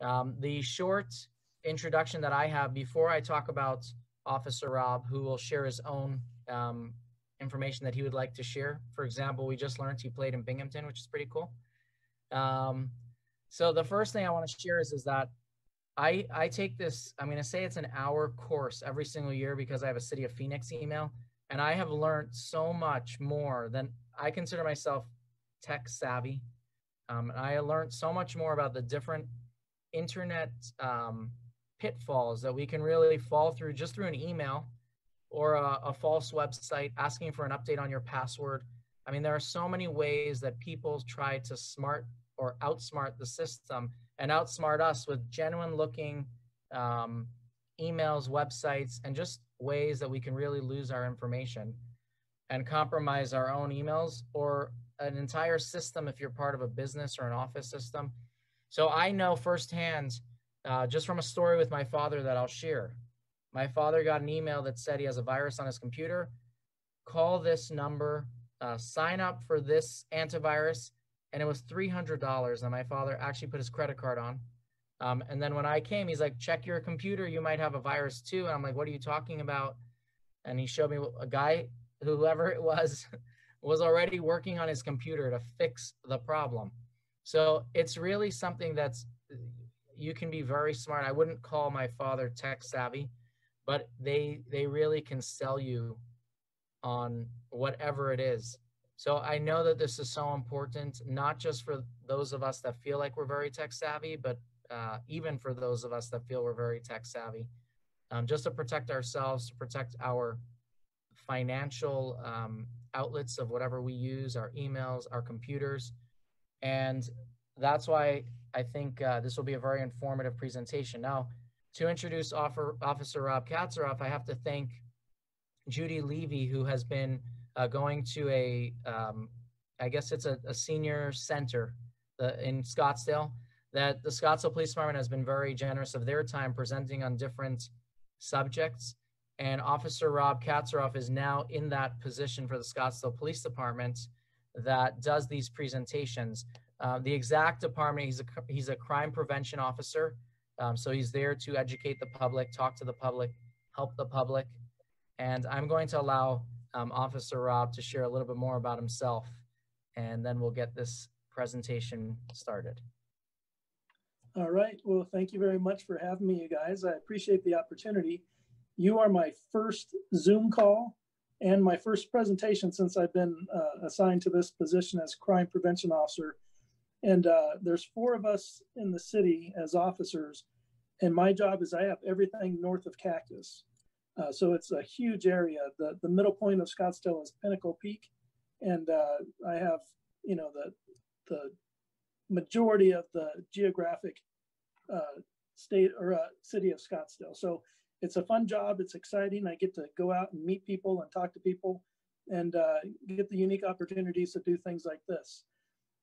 The short introduction that I have before I talk about Officer Rob, who will share his own information that he would like to share. For example, we just learned he played in Binghamton, which is pretty cool. So the first thing I want to share is that I take this, I'm going to say it's an hour course every single year because I have a City of Phoenix email, and I have learned so much more than I consider myself tech savvy. I learned so much more about the different internet pitfalls that we can really fall through just through an email or a false website asking for an update on your password. I mean, there are so many ways that people try to smart or outsmart the system and outsmart us with genuine looking emails, websites, and just ways that we can really lose our information and compromise our own emails or an entire system if you're part of a business or an office system. So I know firsthand, just from a story with my father that I'll share. My father got an email that said he has a virus on his computer. Call this number, sign up for this antivirus, and it was $300. And my father actually put his credit card on. And then when I came, he's like, check your computer, you might have a virus too. And I'm like, what are you talking about? And he showed me a guy, whoever it was already working on his computer to fix the problem. So it's really something that's, you can be very smart. I wouldn't call my father tech savvy, but they really can sell you on whatever it is. So I know that this is so important, not just for those of us that feel like we're very tech savvy, but even for those of us that feel we're very tech savvy, just to protect ourselves, to protect our financial outlets of whatever we use, our emails, our computers. And that's why I think this will be a very informative presentation. Now, to introduce Officer Rob Katzaroff, I have to thank Judy Levy, who has been going to I guess it's a senior center in Scottsdale, that the Scottsdale Police Department has been very generous of their time presenting on different subjects. And Officer Rob Katzaroff is now in that position for the Scottsdale Police Department that does these presentations. The exact department, he's a crime prevention officer. So he's there to educate the public, talk to the public, help the public. And I'm going to allow Officer Rob to share a little bit more about himself, and then we'll get this presentation started. All right. Well, thank you very much for having me, you guys. I appreciate the opportunity. You are my first Zoom call and my first presentation since I've been assigned to this position as crime prevention officer. And there's 4 of us in the city as officers. And my job is I have everything north of Cactus. So it's a huge area. The middle point of Scottsdale is Pinnacle Peak. And I have, you know, the majority of the geographic state or city of Scottsdale. So it's a fun job. It's exciting. I get to go out and meet people and talk to people and get the unique opportunities to do things like this.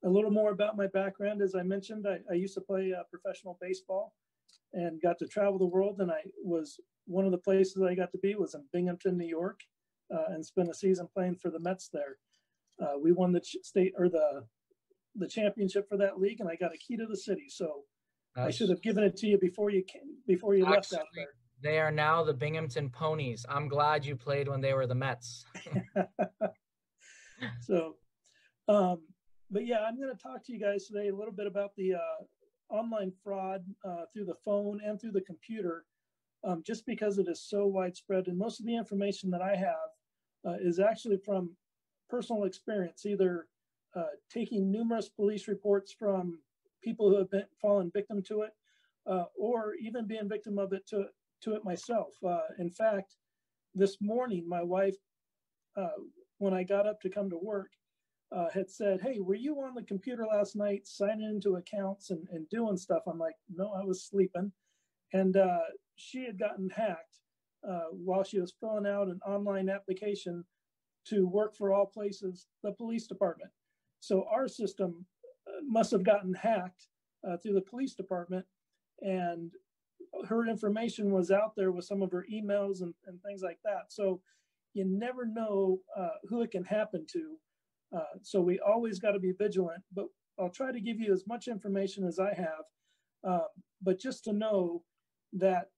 A little more about my background. As I mentioned, I used to play professional baseball and got to travel the world. And one of the places I got to be was in Binghamton, New York, and spent a season playing for the Mets there. We won the state or the championship for that league, and I got a key to the city. So I should have given it to you before you left out there. They are now the Binghamton Ponies. I'm glad you played when they were the Mets. So, but yeah, I'm going to talk to you guys today a little bit about the online fraud through the phone and through the computer, just because it is so widespread. And most of the information that I have is actually from personal experience, either taking numerous police reports from people who have fallen victim to it, or even being victim of it to it myself. In fact, this morning, my wife, when I got up to come to work, had said, "Hey, were you on the computer last night signing into accounts and doing stuff?" I'm like, "No, I was sleeping." And she had gotten hacked while she was filling out an online application to work for all places, the police department. So our system must have gotten hacked through the police department, and her information was out there with some of her emails and things like that. So you never know who it can happen to. So we always got to be vigilant, but I'll try to give you as much information as I have. but just to know that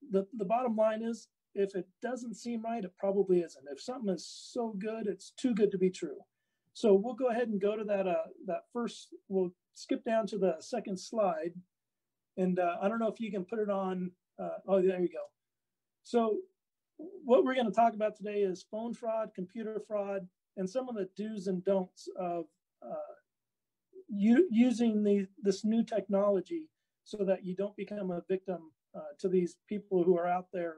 the bottom line is, if it doesn't seem right, it probably isn't. If something is so good, it's too good to be true. So we'll go ahead and go to that first, we'll skip down to the second slide. And I don't know if you can put it on, oh, there you go. So what we're gonna talk about today is phone fraud, computer fraud, and some of the do's and don'ts of using this new technology so that you don't become a victim to these people who are out there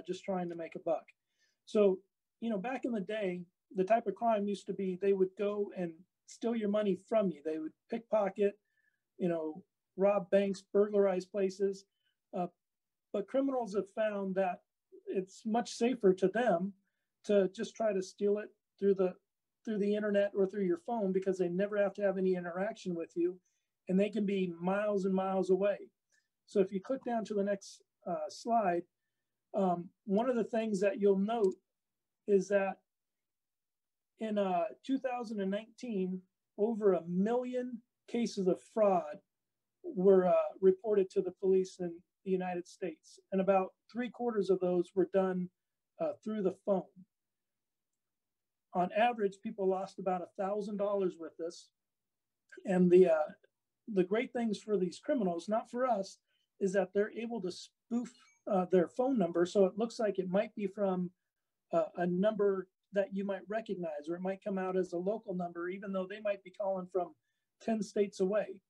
just trying to make a buck. So, you know, back in the day, the type of crime used to be they would go and steal your money from you. They would pickpocket, you know, rob banks, burglarize places. But criminals have found that it's much safer to them to just try to steal it through the internet or through your phone, because they never have to have any interaction with you, and they can be miles and miles away. So if you click down to the next slide, one of the things that you'll note is that in 2019, over 1 million cases of fraud were reported to the police in the United States, and about 3/4 of those were done through the phone. On average, people lost about $1,000 with this. And the great things for these criminals, not for us, is that they're able to spoof their phone number, so it looks like it might be from a number that you might recognize, or it might come out as a local number, even though they might be calling from 10 states away.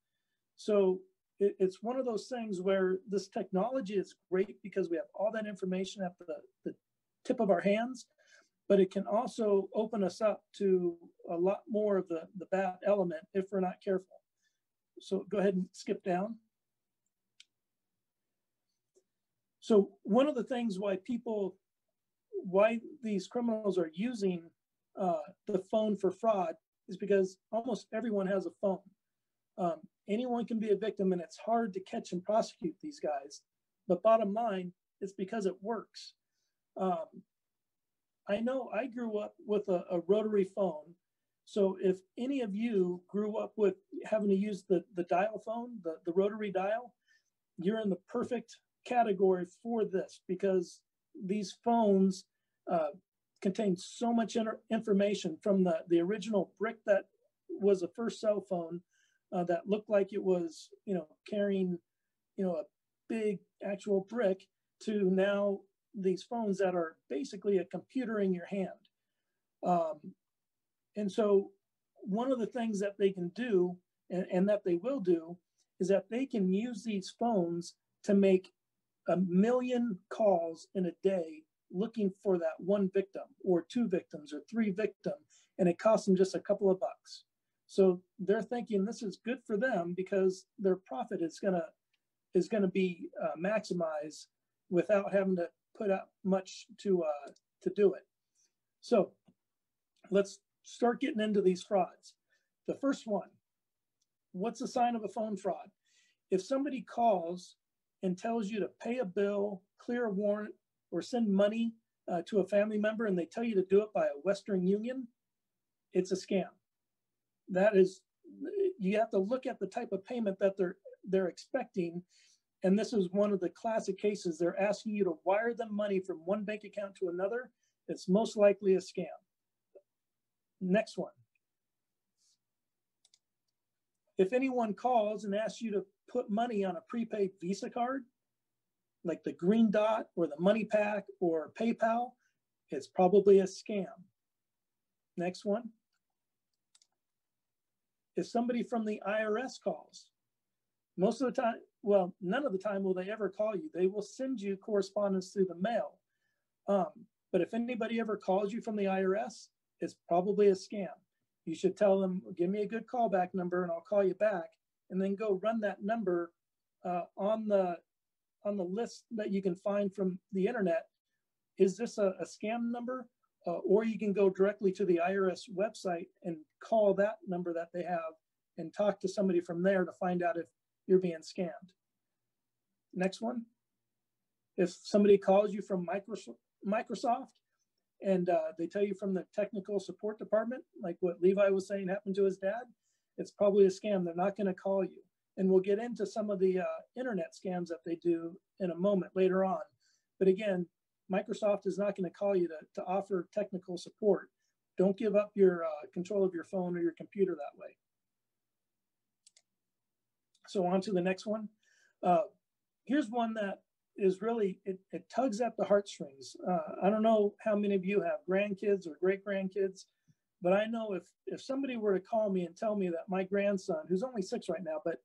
So it's one of those things where this technology is great because we have all that information at the tip of our hands, but it can also open us up to a lot more of the bad element if we're not careful. So go ahead and skip down. So one of the things why these criminals are using the phone for fraud is because almost everyone has a phone. Anyone can be a victim, and it's hard to catch and prosecute these guys. But bottom line, it's because it works. I know I grew up with a rotary phone. So if any of you grew up with having to use the dial phone, the rotary dial, you're in the perfect category for this, because these phones contain so much information, from the original brick that was the first cell phone that looked like it was, you know, carrying, you know, a big actual brick, to now these phones that are basically a computer in your hand. And so one of the things that they can do, and that they will do, is that they can use these phones to make 1 million calls in a day looking for that one victim, or 2 victims, or 3 victims, and it costs them just a couple of bucks. So they're thinking this is good for them because their profit is gonna be maximized without having to put out much to do it. So let's start getting into these frauds. The first one, what's the sign of a phone fraud? If somebody calls and tells you to pay a bill, clear a warrant, or send money to a family member, and they tell you to do it by a Western Union, it's a scam. That is, you have to look at the type of payment that they're expecting. And this is one of the classic cases. They're asking you to wire them money from one bank account to another. It's most likely a scam. Next one. If anyone calls and asks you to put money on a prepaid Visa card, like the Green Dot or the Money Pack or PayPal, it's probably a scam. Next one. If somebody from the IRS calls, most of the time, well, none of the time will they ever call you. They will send you correspondence through the mail. But if anybody ever calls you from the IRS, it's probably a scam. You should tell them, give me a good callback number and I'll call you back, and then go run that number on the list that you can find from the internet. Is this a scam number? Or you can go directly to the IRS website and call that number that they have and talk to somebody from there to find out if you're being scammed. Next one. If somebody calls you from Microsoft and they tell you from the technical support department, like what Levi was saying happened to his dad, it's probably a scam. They're not going to call you. And we'll get into some of the internet scams that they do in a moment later on. But again, Microsoft is not going to call you to offer technical support. Don't give up your control of your phone or your computer that way. So on to the next one. Here's one that is really, it tugs at the heartstrings. I don't know how many of you have grandkids or great grandkids, but I know if somebody were to call me and tell me that my grandson, who's only 6 right now, but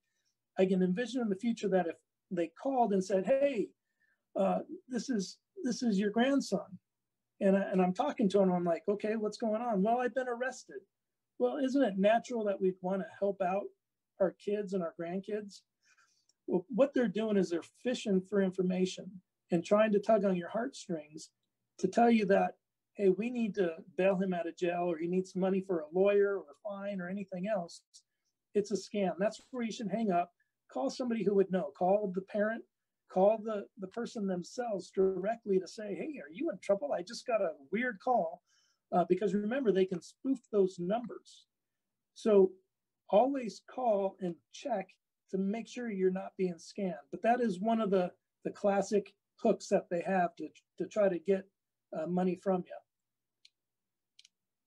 I can envision in the future that if they called and said, hey, this is your grandson. And I'm talking to him, I'm like, okay, what's going on? Well, I've been arrested. Well, isn't it natural that we'd want to help out our kids and our grandkids? Well, what they're doing is they're fishing for information and trying to tug on your heartstrings to tell you that, hey, we need to bail him out of jail, or he needs money for a lawyer or a fine or anything else. It's a scam. That's where you should hang up. Call somebody who would know. Call the parent, call the person themselves directly to say, hey, are you in trouble? I just got a weird call. Because remember, they can spoof those numbers. So always call and check to make sure you're not being scammed. But that is one of the classic hooks that they have to try to get money from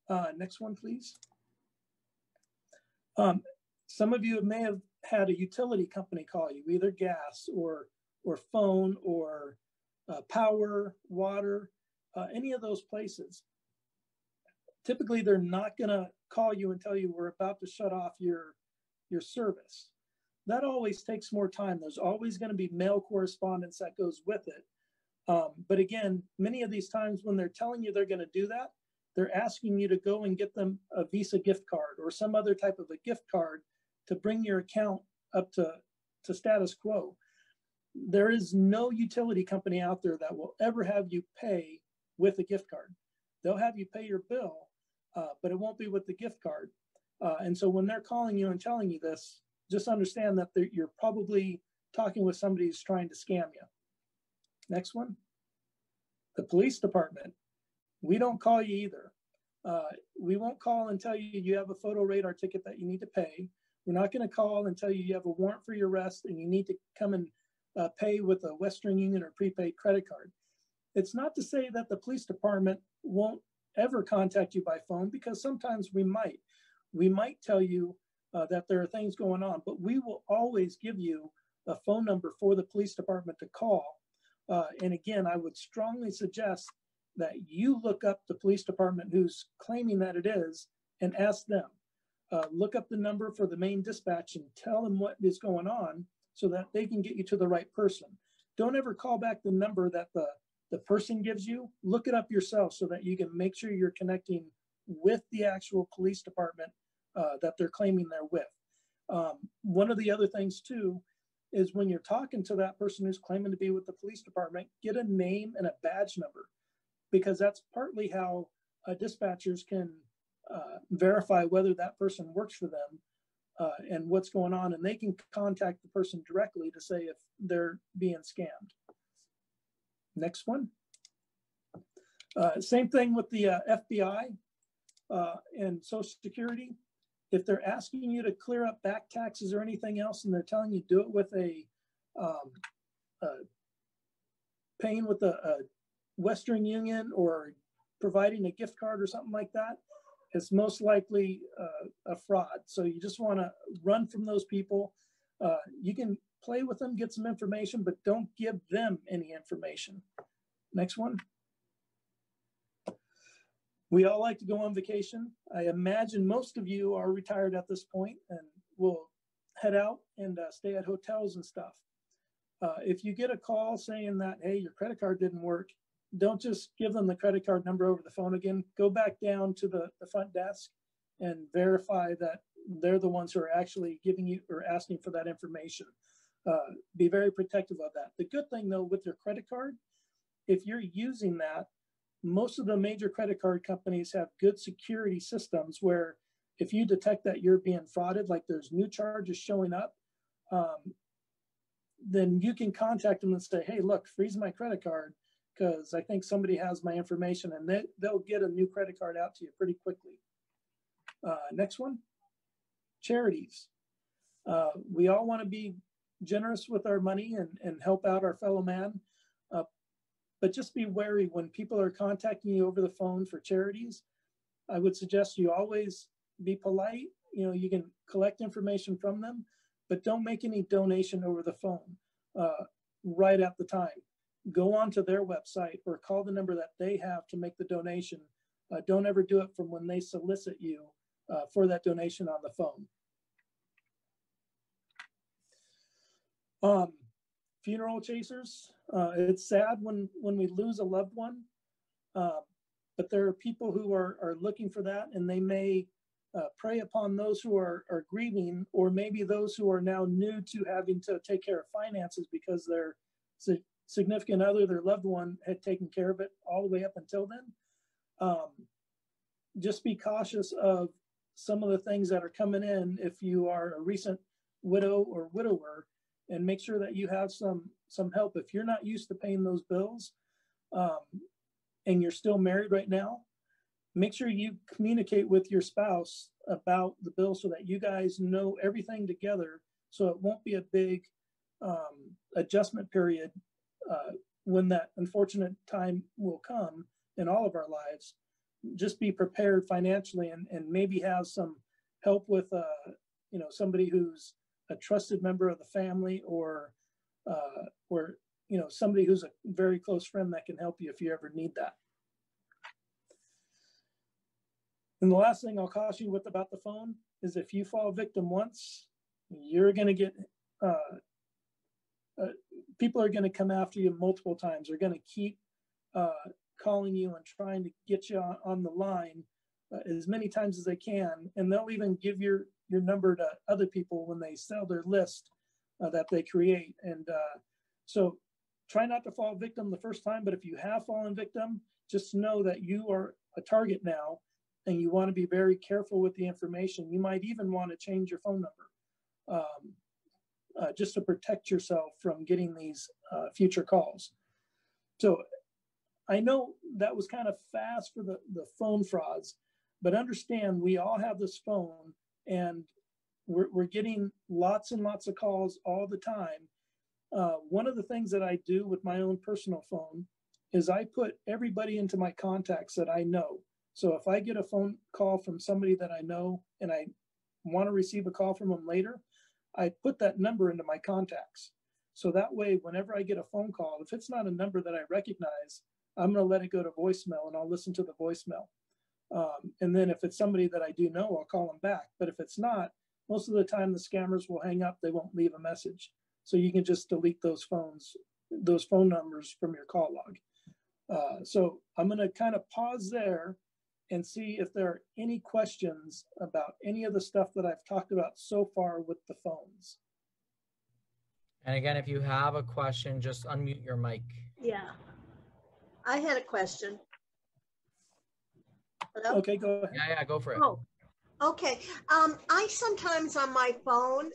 you. Next one, please. Some of you may have had a utility company call you, either gas or phone or power, water, any of those places. Typically, they're not going to call you and tell you we're about to shut off your service. That always takes more time. There's always going to be mail correspondence that goes with it. But again, many of these times when they're telling you they're going to do that, they're asking you to go and get them a Visa gift card or some other type of a gift card to bring your account up to status quo. There is no utility company out there that will ever have you pay with a gift card. They'll have you pay your bill, but it won't be with the gift card. And so when they're calling you and telling you this, just understand that you're probably talking with somebody who's trying to scam you. Next one. The police department. We don't call you either. We won't call and tell you you have a photo radar ticket that you need to pay. We're not going to call and tell you you have a warrant for your arrest and you need to come and pay with a Western Union or prepaid credit card. It's not to say that the police department won't ever contact you by phone, because sometimes we might. We might tell you that there are things going on, but we will always give you a phone number for the police department to call. And again, I would strongly suggest that you look up the police department who's claiming that it is and ask them. Look up the number for the main dispatch and tell them what is going on so that they can get you to the right person. Don't ever call back the number that the person gives you. Look it up yourself so that you can make sure you're connecting with the actual police department that they're claiming they're with. One of the other things too is when you're talking to that person who's claiming to be with the police department, get a name and a badge number, because that's partly how dispatchers can verify whether that person works for them and what's going on, and they can contact the person directly to say if they're being scammed. Next one. Same thing with the FBI and Social Security. If they're asking you to clear up back taxes or anything else, and they're telling you do it with paying with a Western Union or providing a gift card or something like that, it's most likely a fraud. So you just want to run from those people. You can play with them, get some information, but don't give them any information. Next one. We all like to go on vacation. I imagine most of you are retired at this point and will head out and stay at hotels and stuff. If you get a call saying that, hey, your credit card didn't work, don't just give them the credit card number over the phone again. Go back down to the front desk and verify that they're the ones who are actually giving you or asking for that information. Be very protective of that. The good thing though, with your credit card, if you're using that, most of the major credit card companies have good security systems where if you detect that you're being frauded, like there's new charges showing up, then you can contact them and say, hey, look, freeze my credit card because I think somebody has my information, and they'll get a new credit card out to you pretty quickly. Next one, charities. We all want to be generous with our money and help out our fellow man. But just be wary when people are contacting you over the phone for charities. I would suggest you always be polite. You know, you can collect information from them, but don't make any donation over the phone right at the time. Go onto their website or call the number that they have to make the donation. Don't ever do it from when they solicit you for that donation on the phone. Funeral chasers. It's sad when we lose a loved one, but there are people who are looking for that, and they may prey upon those who are grieving, or maybe those who are now new to having to take care of finances because their significant other, their loved one, had taken care of it all the way up until then. Just be cautious of some of the things that are coming in if you are a recent widow or widower, and make sure that you have some help. If you're not used to paying those bills and you're still married right now, make sure you communicate with your spouse about the bill so that you guys know everything together, so it won't be a big adjustment period when that unfortunate time will come in all of our lives. Just be prepared financially, and maybe have some help with you know, somebody who's a trusted member of the family, or you know, somebody who's a very close friend that can help you if you ever need that. And the last thing I'll caution you with about the phone is, if you fall victim once, you're going to get people are going to come after you multiple times. They're going to keep calling you and trying to get you on the line as many times as they can, and they'll even give your number to other people when they sell their list that they create. And so try not to fall victim the first time, but if you have fallen victim, just know that you are a target now, and you want to be very careful with the information. You might even want to change your phone number just to protect yourself from getting these future calls. So I know that was kind of fast for the phone frauds, but understand we all have this phone, and we're getting lots and lots of calls all the time. One of the things that I do with my own personal phone is I put everybody into my contacts that I know. So if I get a phone call from somebody that I know and I want to receive a call from them later, I put that number into my contacts. So that way, whenever I get a phone call, if it's not a number that I recognize, I'm going to let it go to voicemail, and I'll listen to the voicemail. And then if it's somebody that I do know, I'll call them back. But if it's not, most of the time the scammers will hang up. They won't leave a message. So you can just delete those phone numbers from your call log. So I'm going to kind of pause there and see if there are any questions about any of the stuff that I've talked about so far with the phones. And again, if you have a question, just unmute your mic. Yeah, I had a question. Hello? Okay, go ahead. Yeah, go for it. Oh, okay. I sometimes on my phone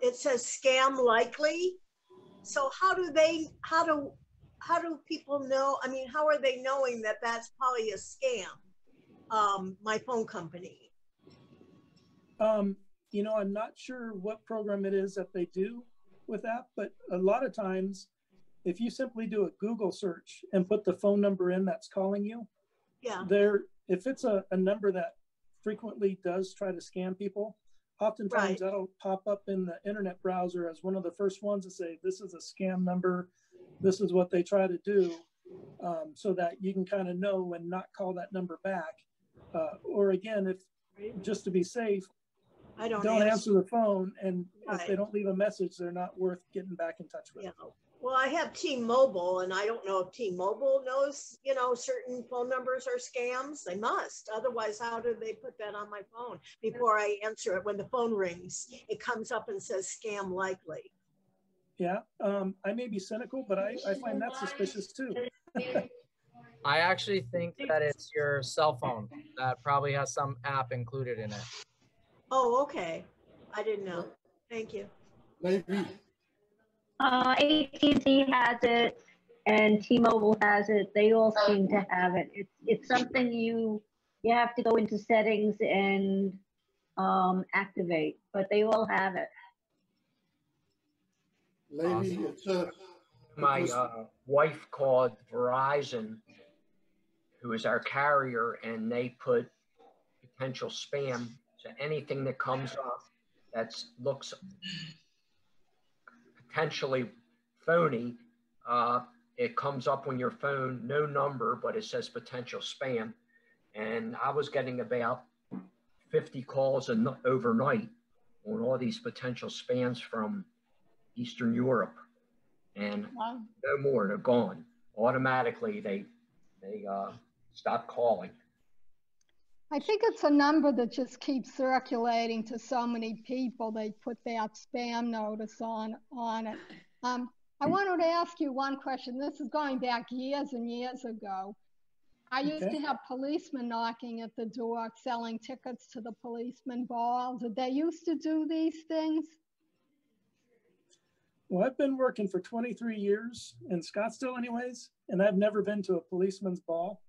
it says scam likely. So how do people know? I mean, how are they knowing that that's probably a scam? My phone company. You know, I'm not sure what program it is that they do with that, but a lot of times, if you simply do a Google search and put the phone number in that's calling you, yeah, if it's a number that frequently does try to scam people, oftentimes that'll pop up in the internet browser as one of the first ones to say, this is a scam number, this is what they try to do, so that you can kind of know and not call that number back. Or again, if just to be safe, don't answer the phone, and if they don't leave a message, they're not worth getting back in touch with. Yeah. Well, I have T-Mobile, and I don't know if T-Mobile knows, you know, certain phone numbers are scams. They must. Otherwise, how do they put that on my phone before I answer it? When the phone rings, it comes up and says scam likely. Yeah, I may be cynical, but I find that suspicious too. I actually think that it's your cell phone that probably has some app included in it. Oh, okay. I didn't know. Thank you. AT&T has it, and T-Mobile has it. They all seem to have it. It's something you have to go into settings and activate, but they all have it. Lady, it's My wife called Verizon, who is our carrier, and they put potential spam. So anything that comes up that looks potentially phony, it comes up on your phone, no number, but it says potential spam. And I was getting about 50 calls overnight on all these potential spams from Eastern Europe. And Wow. no more, they're gone. Automatically, they stop calling. I think it's a number that just keeps circulating to so many people. They put that spam notice on it. I wanted to ask you one question. This is going back years and years ago. I used to have policemen knocking at the door, selling tickets to the policeman ball. Did they used to do these things? Well, I've been working for 23 years in Scottsdale anyways, and I've never been to a policeman's ball.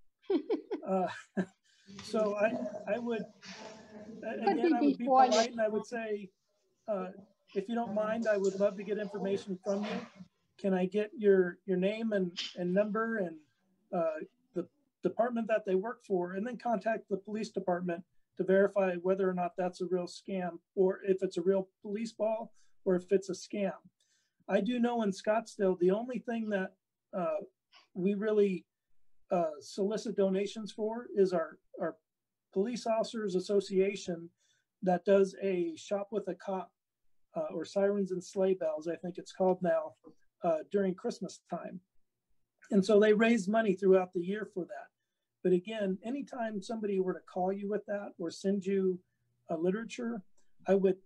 So I would, again, I would be polite and I would say, if you don't mind, I would love to get information from you. Can I get your name and number and the department that they work for, and then contact the police department to verify whether or not that's a real scam, or if it's a real police ball, or if it's a scam. I do know in Scottsdale, the only thing that we really solicit donations for is our Police Officers Association that does a Shop with a Cop or Sirens and Sleigh Bells, I think it's called now, during Christmas time. And so they raise money throughout the year for that. But again, anytime somebody were to call you with that or send you a literature, I would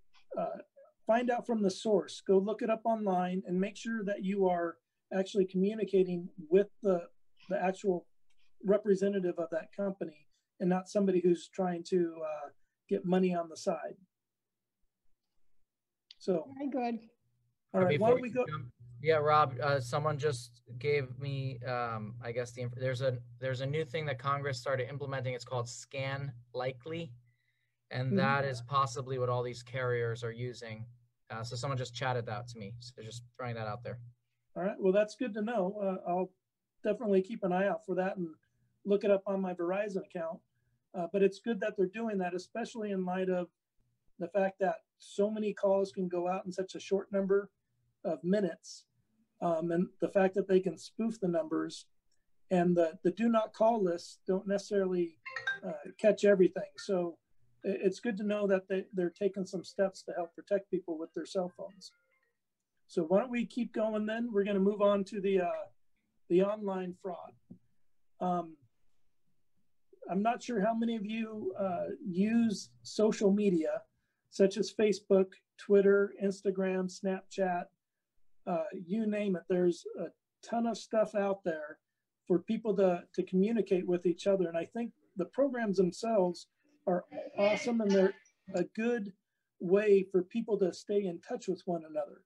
find out from the source, go look it up online and make sure that you are actually communicating with the actual representative of that company and not somebody who's trying to get money on the side. So, very good. All right, why don't we go? Yeah, Rob, someone just gave me, I guess there's a new thing that Congress started implementing. It's called Scan Likely. And that is possibly what all these carriers are using. So someone just chatted that to me. So just throwing that out there. All right, well, that's good to know. I'll definitely keep an eye out for that and look it up on my Verizon account. But it's good that they're doing that, especially in light of the fact that so many calls can go out in such a short number of minutes. And the fact that they can spoof the numbers, and the do not call lists don't necessarily catch everything. So it's good to know that they're taking some steps to help protect people with their cell phones. So why don't we keep going then? We're going to move on to the online fraud. I'm not sure how many of you use social media, such as Facebook, Twitter, Instagram, Snapchat, you name it. There's a ton of stuff out there for people to communicate with each other. And I think the programs themselves are awesome, and they're a good way for people to stay in touch with one another.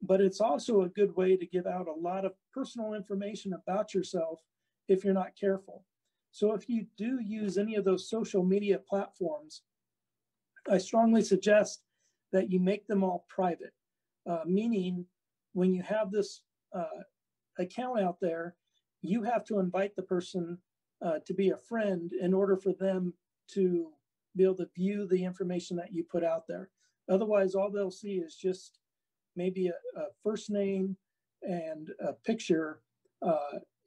But it's also a good way to give out a lot of personal information about yourself if you're not careful. So if you do use any of those social media platforms, I strongly suggest that you make them all private, meaning when you have this account out there, you have to invite the person to be a friend in order for them to be able to view the information that you put out there. Otherwise, all they'll see is just maybe a first name and a picture,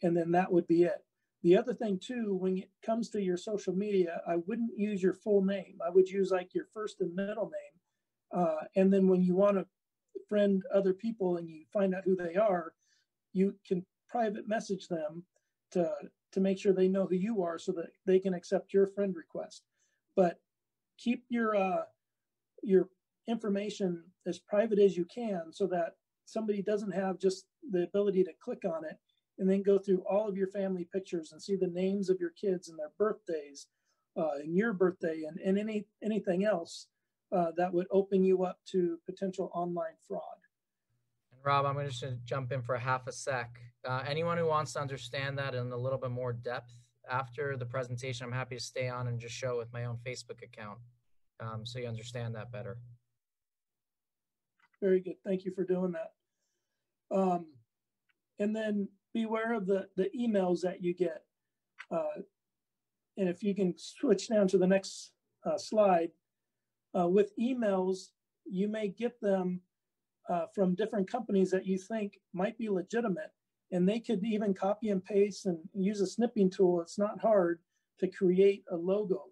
and then that would be it. The other thing too, when it comes to your social media, I wouldn't use your full name. I would use like your first and middle name. And then when you want to friend other people and you find out who they are, you can private message them to make sure they know who you are so that they can accept your friend request. But keep your information as private as you can so that somebody doesn't have just the ability to click on it and then go through all of your family pictures and see the names of your kids and their birthdays and your birthday and anything else that would open you up to potential online fraud. And Rob, I'm going to jump in for a half a sec. Anyone who wants to understand that in a little bit more depth after the presentation, I'm happy to stay on and just show it with my own Facebook account. so you understand that better. Very good. Thank you for doing that. And then beware of the emails that you get. And if you can switch down to the next slide, with emails, you may get them from different companies that you think might be legitimate, and they could even copy and paste and use a snipping tool. It's not hard to create a logo.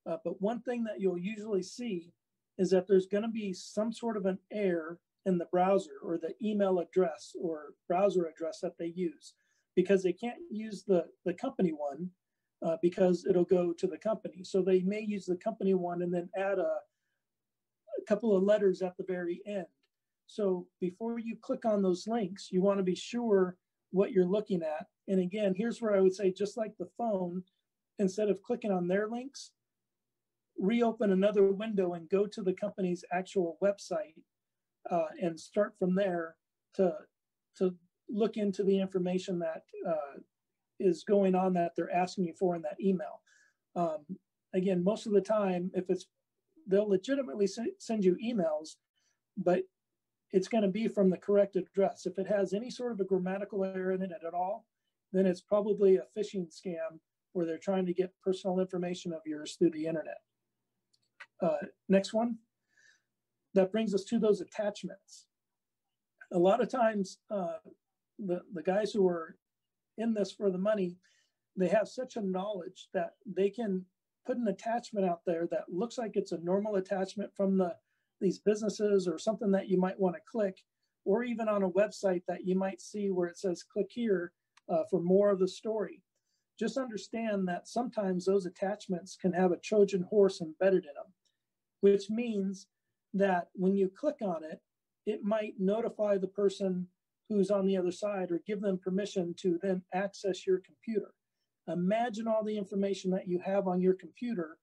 But one thing that you'll usually see is that there's going to be some sort of an error in the browser or the email address or browser address that they use, because they can't use the company one because it'll go to the company. So they may use the company one and then add a couple of letters at the very end. So before you click on those links, you want to be sure what you're looking at. And again, here's where I would say, just like the phone, instead of clicking on their links, reopen another window and go to the company's actual website and start from there to look into the information that is going on that they're asking you for in that email. Again, most of the time, they'll legitimately send you emails, but it's going to be from the correct address. If it has any sort of a grammatical error in it at all, then it's probably a phishing scam where they're trying to get personal information of yours through the internet. Next one. That brings us to those attachments. A lot of times, the guys who are in this for the money, they have such a knowledge that they can put an attachment out there that looks like it's a normal attachment from these businesses or something that you might want to click, or even on a website that you might see where it says click here for more of the story. Just understand that sometimes those attachments can have a Trojan horse embedded in them, which means that when you click on it, it might notify the person who's on the other side or give them permission to then access your computer. Imagine all the information that you have on your computer,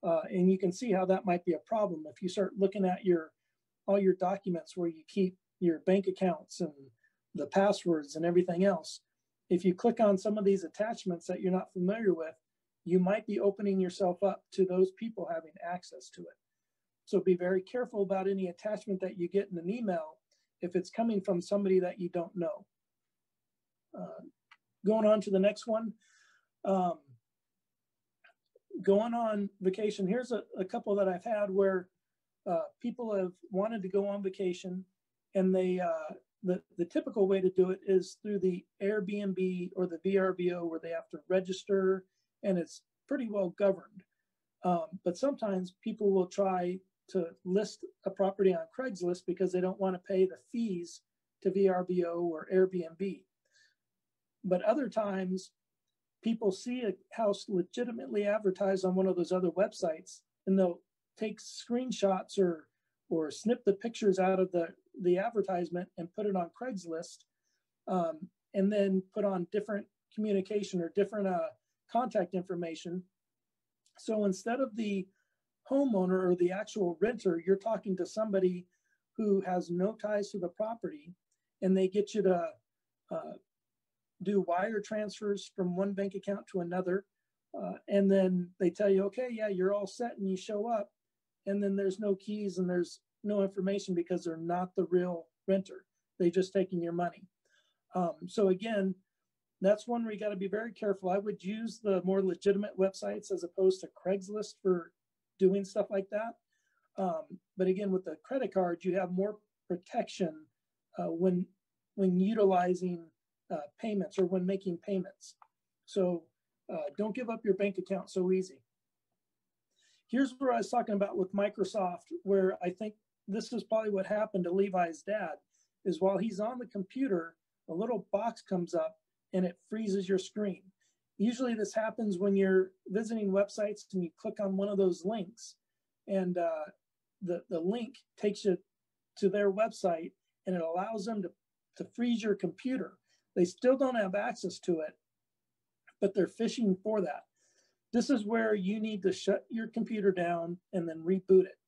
and you can see how that might be a problem if you start looking at all your documents where you keep your bank accounts and the passwords and everything else. If you click on some of these attachments that you're not familiar with, you might be opening yourself up to those people having access to it. So be very careful about any attachment that you get in an email if it's coming from somebody that you don't know. Going on to the next one. Going on vacation, here's a couple that I've had where people have wanted to go on vacation, and they the typical way to do it is through the Airbnb or the VRBO, where they have to register, and it's pretty well governed. But sometimes people will try to list a property on Craigslist because they don't want to pay the fees to VRBO or Airbnb. But other times, people see a house legitimately advertised on one of those other websites, and they'll take screenshots or snip the pictures out of the advertisement and put it on Craigslist, and then put on different communication or different contact information. So instead of the homeowner or the actual renter, you're talking to somebody who has no ties to the property, and they get you to do wire transfers from one bank account to another. And then they tell you, okay, yeah, you're all set, and you show up, and then there's no keys and there's no information because they're not the real renter. They're just taking your money. So again, that's one where you got to be very careful. I would use the more legitimate websites as opposed to Craigslist for doing stuff like that. But again, with the credit card, you have more protection when utilizing payments or when making payments. So don't give up your bank account so easy. Here's where I was talking about with Microsoft, where I think this is probably what happened to Levi's dad, is while he's on the computer, a little box comes up and it freezes your screen. Usually this happens when you're visiting websites and you click on one of those links, and the link takes you to their website, and it allows them to freeze your computer. They still don't have access to it, but they're fishing for that. This is where you need to shut your computer down and then reboot it.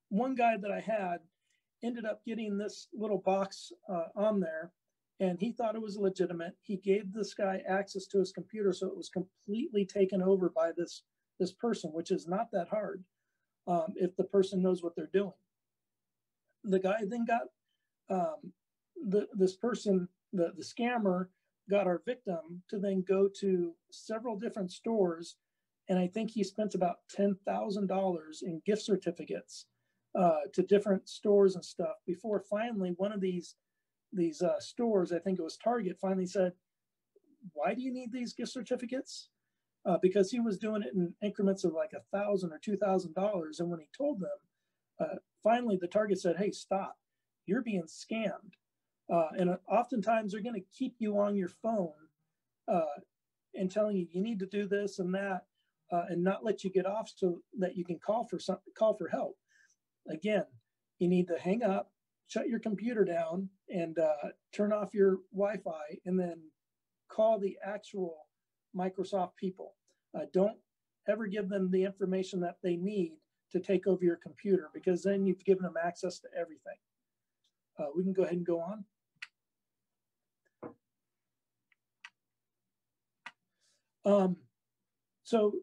One guy that I had ended up getting this little box on there, and he thought it was legitimate. He gave this guy access to his computer, so it was completely taken over by this this person, which is not that hard if the person knows what they're doing. The guy then got this person, the scammer, got our victim to then go to several different stores, and I think he spent about $10,000 in gift certificates to different stores and stuff before finally one of these stores, I think it was Target, finally said, "Why do you need these gift certificates?" Because he was doing it in increments of like $1,000 or $2,000, and when he told them, finally the Target said, "Hey, stop! You're being scammed." And oftentimes they're going to keep you on your phone and telling you you need to do this and that, and not let you get off so that you can call for help. Again, you need to hang up, shut your computer down, and turn off your Wi-Fi, and then call the actual Microsoft people. Don't ever give them the information that they need to take over your computer, because then you've given them access to everything. We can go ahead and go on. So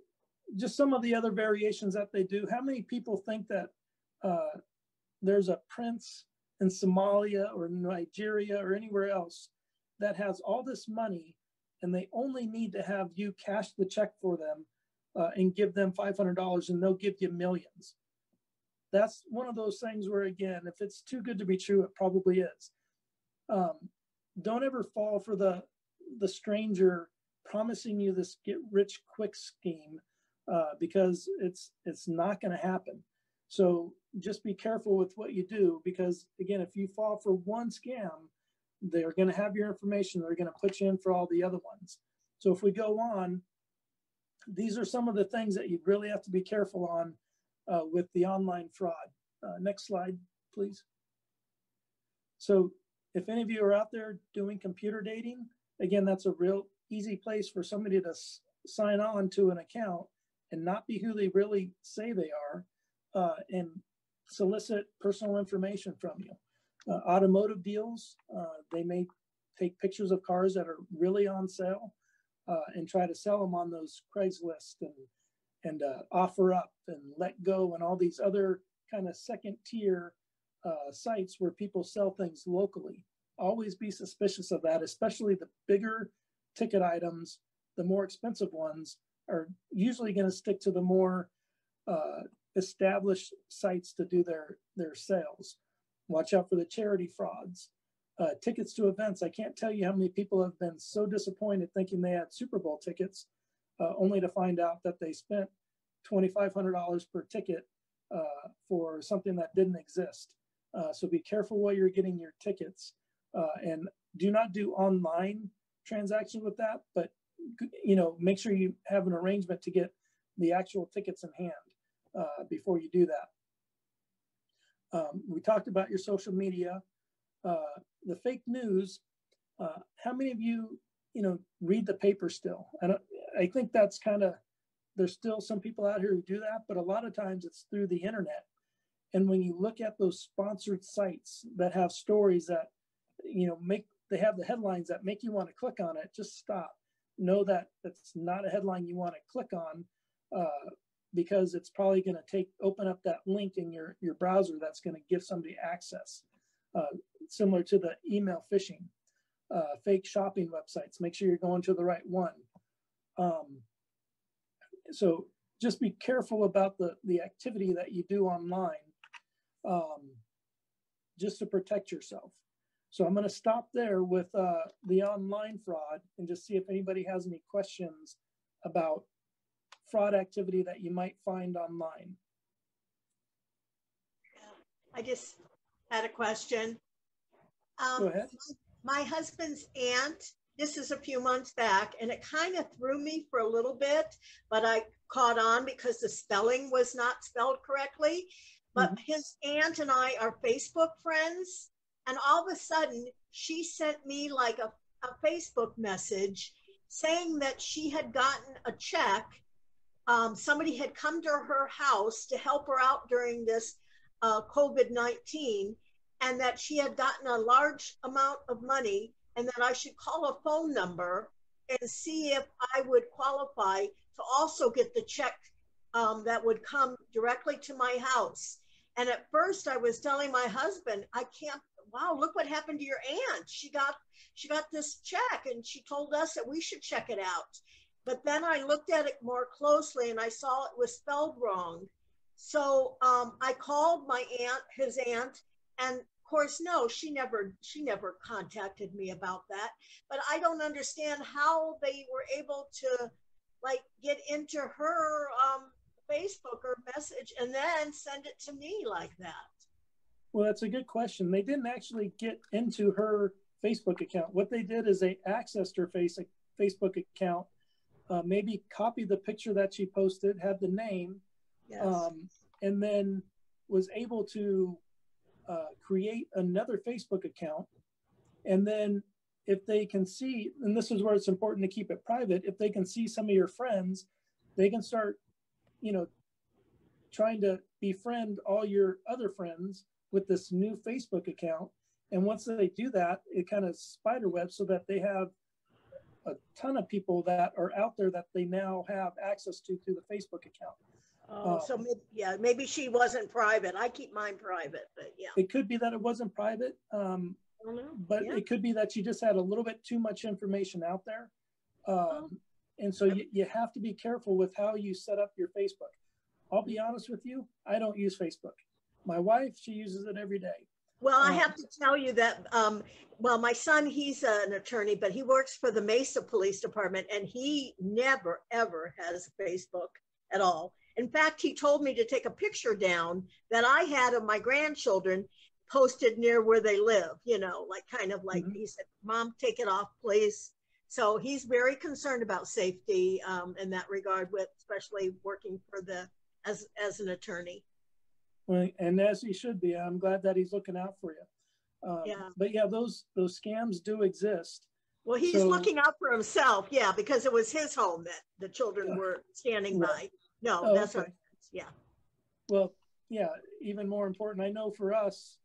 just some of the other variations that they do. How many people think that there's a prince in Somalia or Nigeria or anywhere else that has all this money and they only need to have you cash the check for them and give them $500 and they'll give you millions? That's one of those things where, again, if it's too good to be true, it probably is. Don't ever fall for the stranger promising you this get rich quick scheme because it's not going to happen. So just be careful with what you do, because again, if you fall for one scam, they're going to have your information. They're going to put you in for all the other ones. So if we go on, these are some of the things that you really have to be careful on with the online fraud. Next slide, please. So if any of you are out there doing computer dating, again, that's a real easy place for somebody to sign on to an account and not be who they really say they are and solicit personal information from you. Automotive deals, they may take pictures of cars that are really on sale and try to sell them on those Craigslist and offer up and let go and all these other kind of second tier sites where people sell things locally. Always be suspicious of that, especially the bigger ticket items. The more expensive ones are usually going to stick to the more established sites to do their sales. Watch out for the charity frauds. Tickets to events. I can't tell you how many people have been so disappointed thinking they had Super Bowl tickets only to find out that they spent $2,500 per ticket for something that didn't exist. So be careful while you're getting your tickets, and do not do online transactions with that, but make sure you have an arrangement to get the actual tickets in hand before you do that. We talked about your social media, the fake news. How many of you, read the paper still? I think that's there's still some people out here who do that, but a lot of times it's through the internet. And when you look at those sponsored sites that have stories that, they have the headlines that make you want to click on it, just stop. Know that that's not a headline you want to click on because it's probably going to open up that link in your browser that's going to give somebody access. Similar to the email phishing, fake shopping websites. Make sure you're going to the right one. So just be careful about the activity that you do online just to protect yourself. So I'm going to stop there with the online fraud and just see if anybody has any questions about fraud activity that you might find online. I just had a question. Go ahead. My husband's aunt, this is a few months back, and it kind of threw me for a little bit, but I caught on because the spelling was not spelled correctly. But his aunt and I are Facebook friends. And all of a sudden, she sent me like a Facebook message saying that she had gotten a check. Somebody had come to her house to help her out during this COVID-19, and that she had gotten a large amount of money, and that I should call a phone number and see if I would qualify to also get the check that would come directly to my house. And at first I was telling my husband, I can't, wow, look what happened to your aunt. She got this check and she told us that we should check it out. But then I looked at it more closely and I saw it was spelled wrong. So I called my aunt, his aunt, and of course, no, she never contacted me about that. But I don't understand how they were able to like get into her Facebook or message and then send it to me like that. Well, that's a good question. They didn't actually get into her Facebook account. What they did is they accessed her Facebook account, maybe copied the picture that she posted, had the name, Yes. and then was able to create another Facebook account. And then if they can see, and this is where it's important to keep it private, if they can see some of your friends, they can start, trying to befriend all your other friends with this new Facebook account. And once they do that, it kind of spiderwebs so that they have a ton of people that are out there that they now have access to through the Facebook account. Oh, so maybe she wasn't private. I keep mine private, but yeah. It could be that it wasn't private, but it could be that you just had a little bit too much information out there. And so you have to be careful with how you set up your Facebook. I'll be honest with you, I don't use Facebook. My wife, she uses it every day. Well, I have to tell you that, well, my son, he's an attorney, but he works for the Mesa Police Department, and he never, ever has Facebook at all. In fact, he told me to take a picture down that I had of my grandchildren posted near where they live, like kind of like, he said, Mom, take it off, please. So he's very concerned about safety in that regard, with especially working for as an attorney. Well, and as he should be. I'm glad that he's looking out for you. But yeah, those scams do exist. Well, he's looking out for himself, because it was his home that the children were standing by. No, that's okay. Well, even more important, I know for us,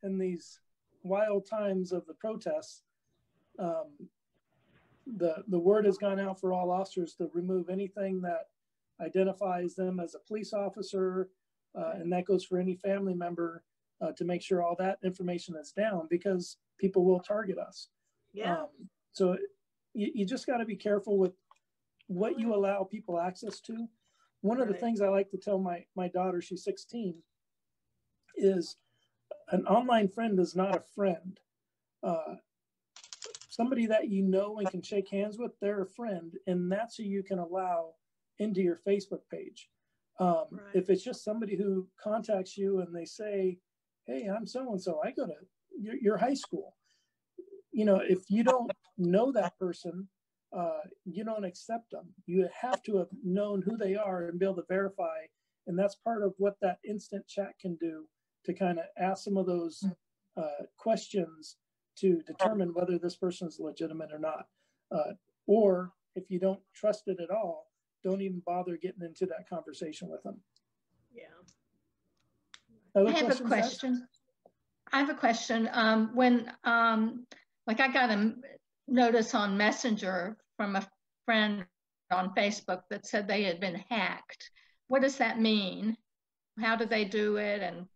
in these wild times of the protests, the word has gone out for all officers to remove anything that identifies them as a police officer, and that goes for any family member, to make sure all that information is down, because people will target us. So you just got to be careful with what you allow people access to. One of the things I like to tell my daughter, she's 16, is an online friend is not a friend. Somebody that you know and can shake hands with, they're a friend, and that's who you can allow into your Facebook page. If it's just somebody who contacts you and they say, hey, I'm so-and-so, I go to your high school. If you don't know that person, you don't accept them. You have to have known who they are and be able to verify. And that's part of what that instant chat can do, to kind of ask some of those questions to determine whether this person is legitimate or not. Or if you don't trust it at all, don't even bother getting into that conversation with them. I have a question. When, like, I got a notice on Messenger from a friend on Facebook that said they had been hacked. What does that mean? How do they do it? And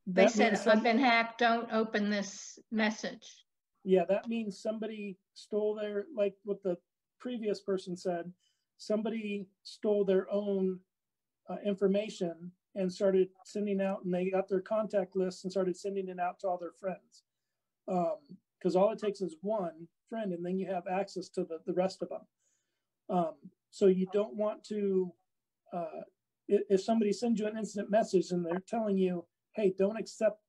they said, I've been hacked, don't open this message. Yeah, that means somebody stole their, like what the previous person said, somebody stole their own information and started sending out, and they got their contact list and started sending it out to all their friends. Because all it takes is one friend, and then you have access to the rest of them. So you don't want to, if somebody sends you an instant message and they're telling you, hey, don't accept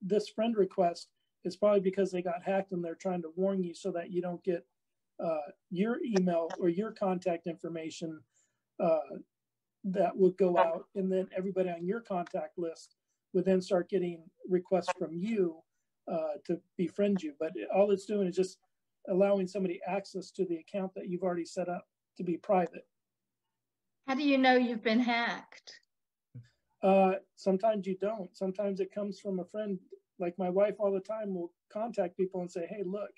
this friend request, it's probably because they got hacked and they're trying to warn you so that you don't get your email or your contact information that would go out, and then everybody on your contact list would then start getting requests from you to befriend you. But all it's doing is just allowing somebody access to the account that you've already set up to be private. How do you know you've been hacked? Sometimes you don't. Sometimes it comes from a friend. Like my wife all the time will contact people and say, hey, look,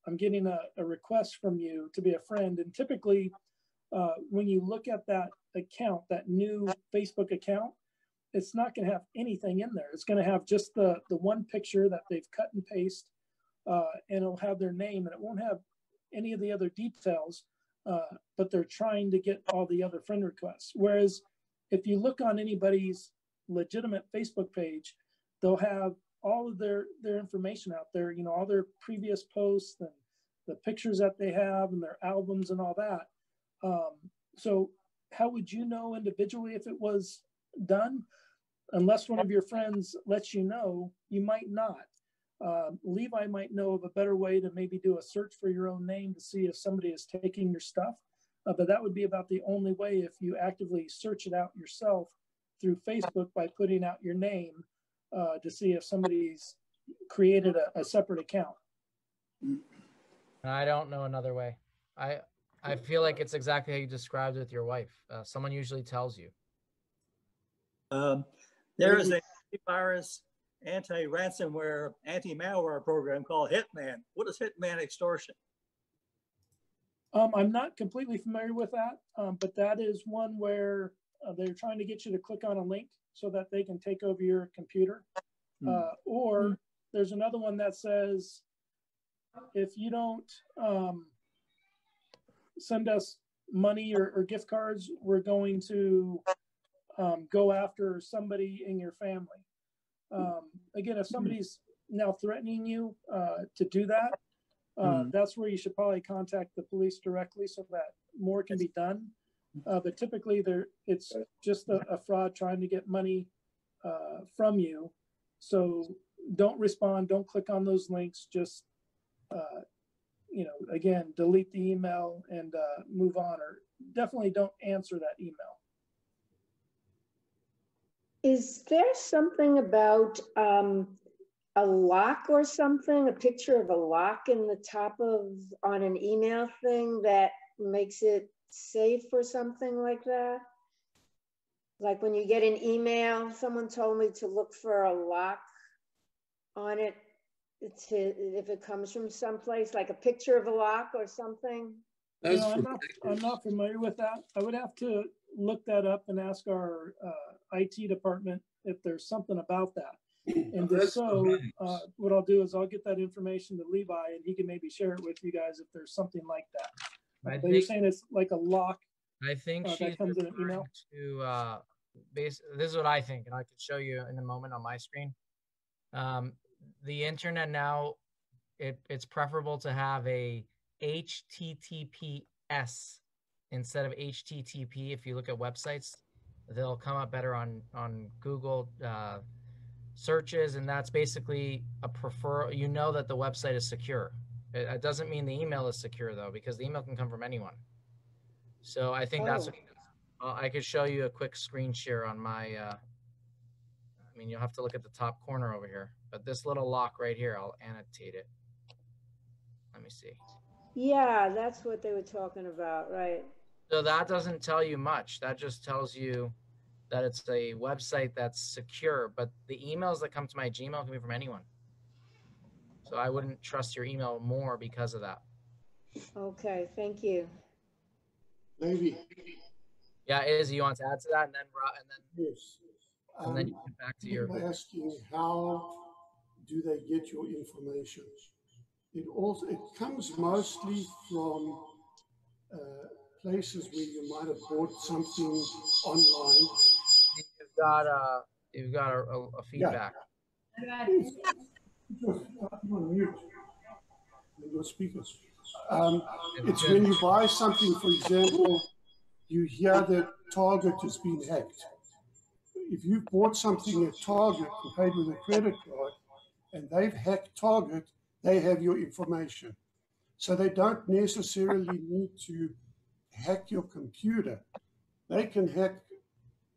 I'm getting a request from you to be a friend. And typically when you look at that account, that new Facebook account, it's not going to have anything in there. It's going to have just the one picture that they've cut and paste, and it'll have their name, and it won't have any of the other details, but they're trying to get all the other friend requests. Whereas if you look on anybody's legitimate Facebook page, they'll have all of their information out there, you know, all their previous posts and the pictures that they have and their albums and all that. So how would you know individually if it was done? Unless one of your friends lets you know, you might not. Levi might know of a better way to maybe do a search for your own name to see if somebody is taking your stuff. But that would be about the only way if you actively search it out yourself through Facebook by putting out your name to see if somebody's created a separate account. I don't know another way. I feel like it's exactly how you described it with your wife. Someone usually tells you. There is a antivirus, anti-ransomware, anti-malware program called Hitman. What is Hitman extortion? I'm not completely familiar with that, but that is one where they're trying to get you to click on a link so that they can take over your computer. Or there's another one that says, if you don't send us money or gift cards, we're going to go after somebody in your family. Again, if somebody's now threatening you to do that, that's where you should probably contact the police directly so that more can be done. But typically it's just a fraud trying to get money from you. So don't respond, don't click on those links, just, you know, again, delete the email and move on, or definitely don't answer that email. Is there something about a lock or something, a picture of a lock in the top of, on an email thing that makes it safe or something like that? Like when you get an email, someone told me to look for a lock on it if it comes from someplace, like a picture of a lock or something. No, I'm not familiar with that. I would have to look that up and ask our IT department if there's something about that. And if so, what I'll do is I'll get that information to Levi and he can maybe share it with you guys if there's something like that. But you're saying it's like a lock. I think she's comes in an email to this is what I think, and I could show you in a moment on my screen. The internet now, it's preferable to have a HTTPS instead of HTTP. If you look at websites, they'll come up better on Google searches, and that's basically you know that the website is secure. It doesn't mean the email is secure though, because the email can come from anyone. So I think that's what I could show you a quick screen share on my I mean, you'll have to look at the top corner over here, but this little lock right here, I'll annotate it. Let me see. Yeah, that's what they were talking about, right? So that doesn't tell you much. That just tells you that it's a website that's secure, but the emails that come to my Gmail can be from anyone. So I wouldn't trust your email more because of that. Okay, thank you. Maybe. Yeah, Izzy, you want to add to that, and then yes. And then you get back to your. Asking how do they get your information? It comes mostly from places where you might have bought something online. You've got a feedback. Yeah. On mute. Your speakers. It's when you buy something, for example, you hear that Target has been hacked. If you've bought something at Target and paid with a credit card and they've hacked Target, they have your information. So they don't necessarily need to hack your computer. They can hack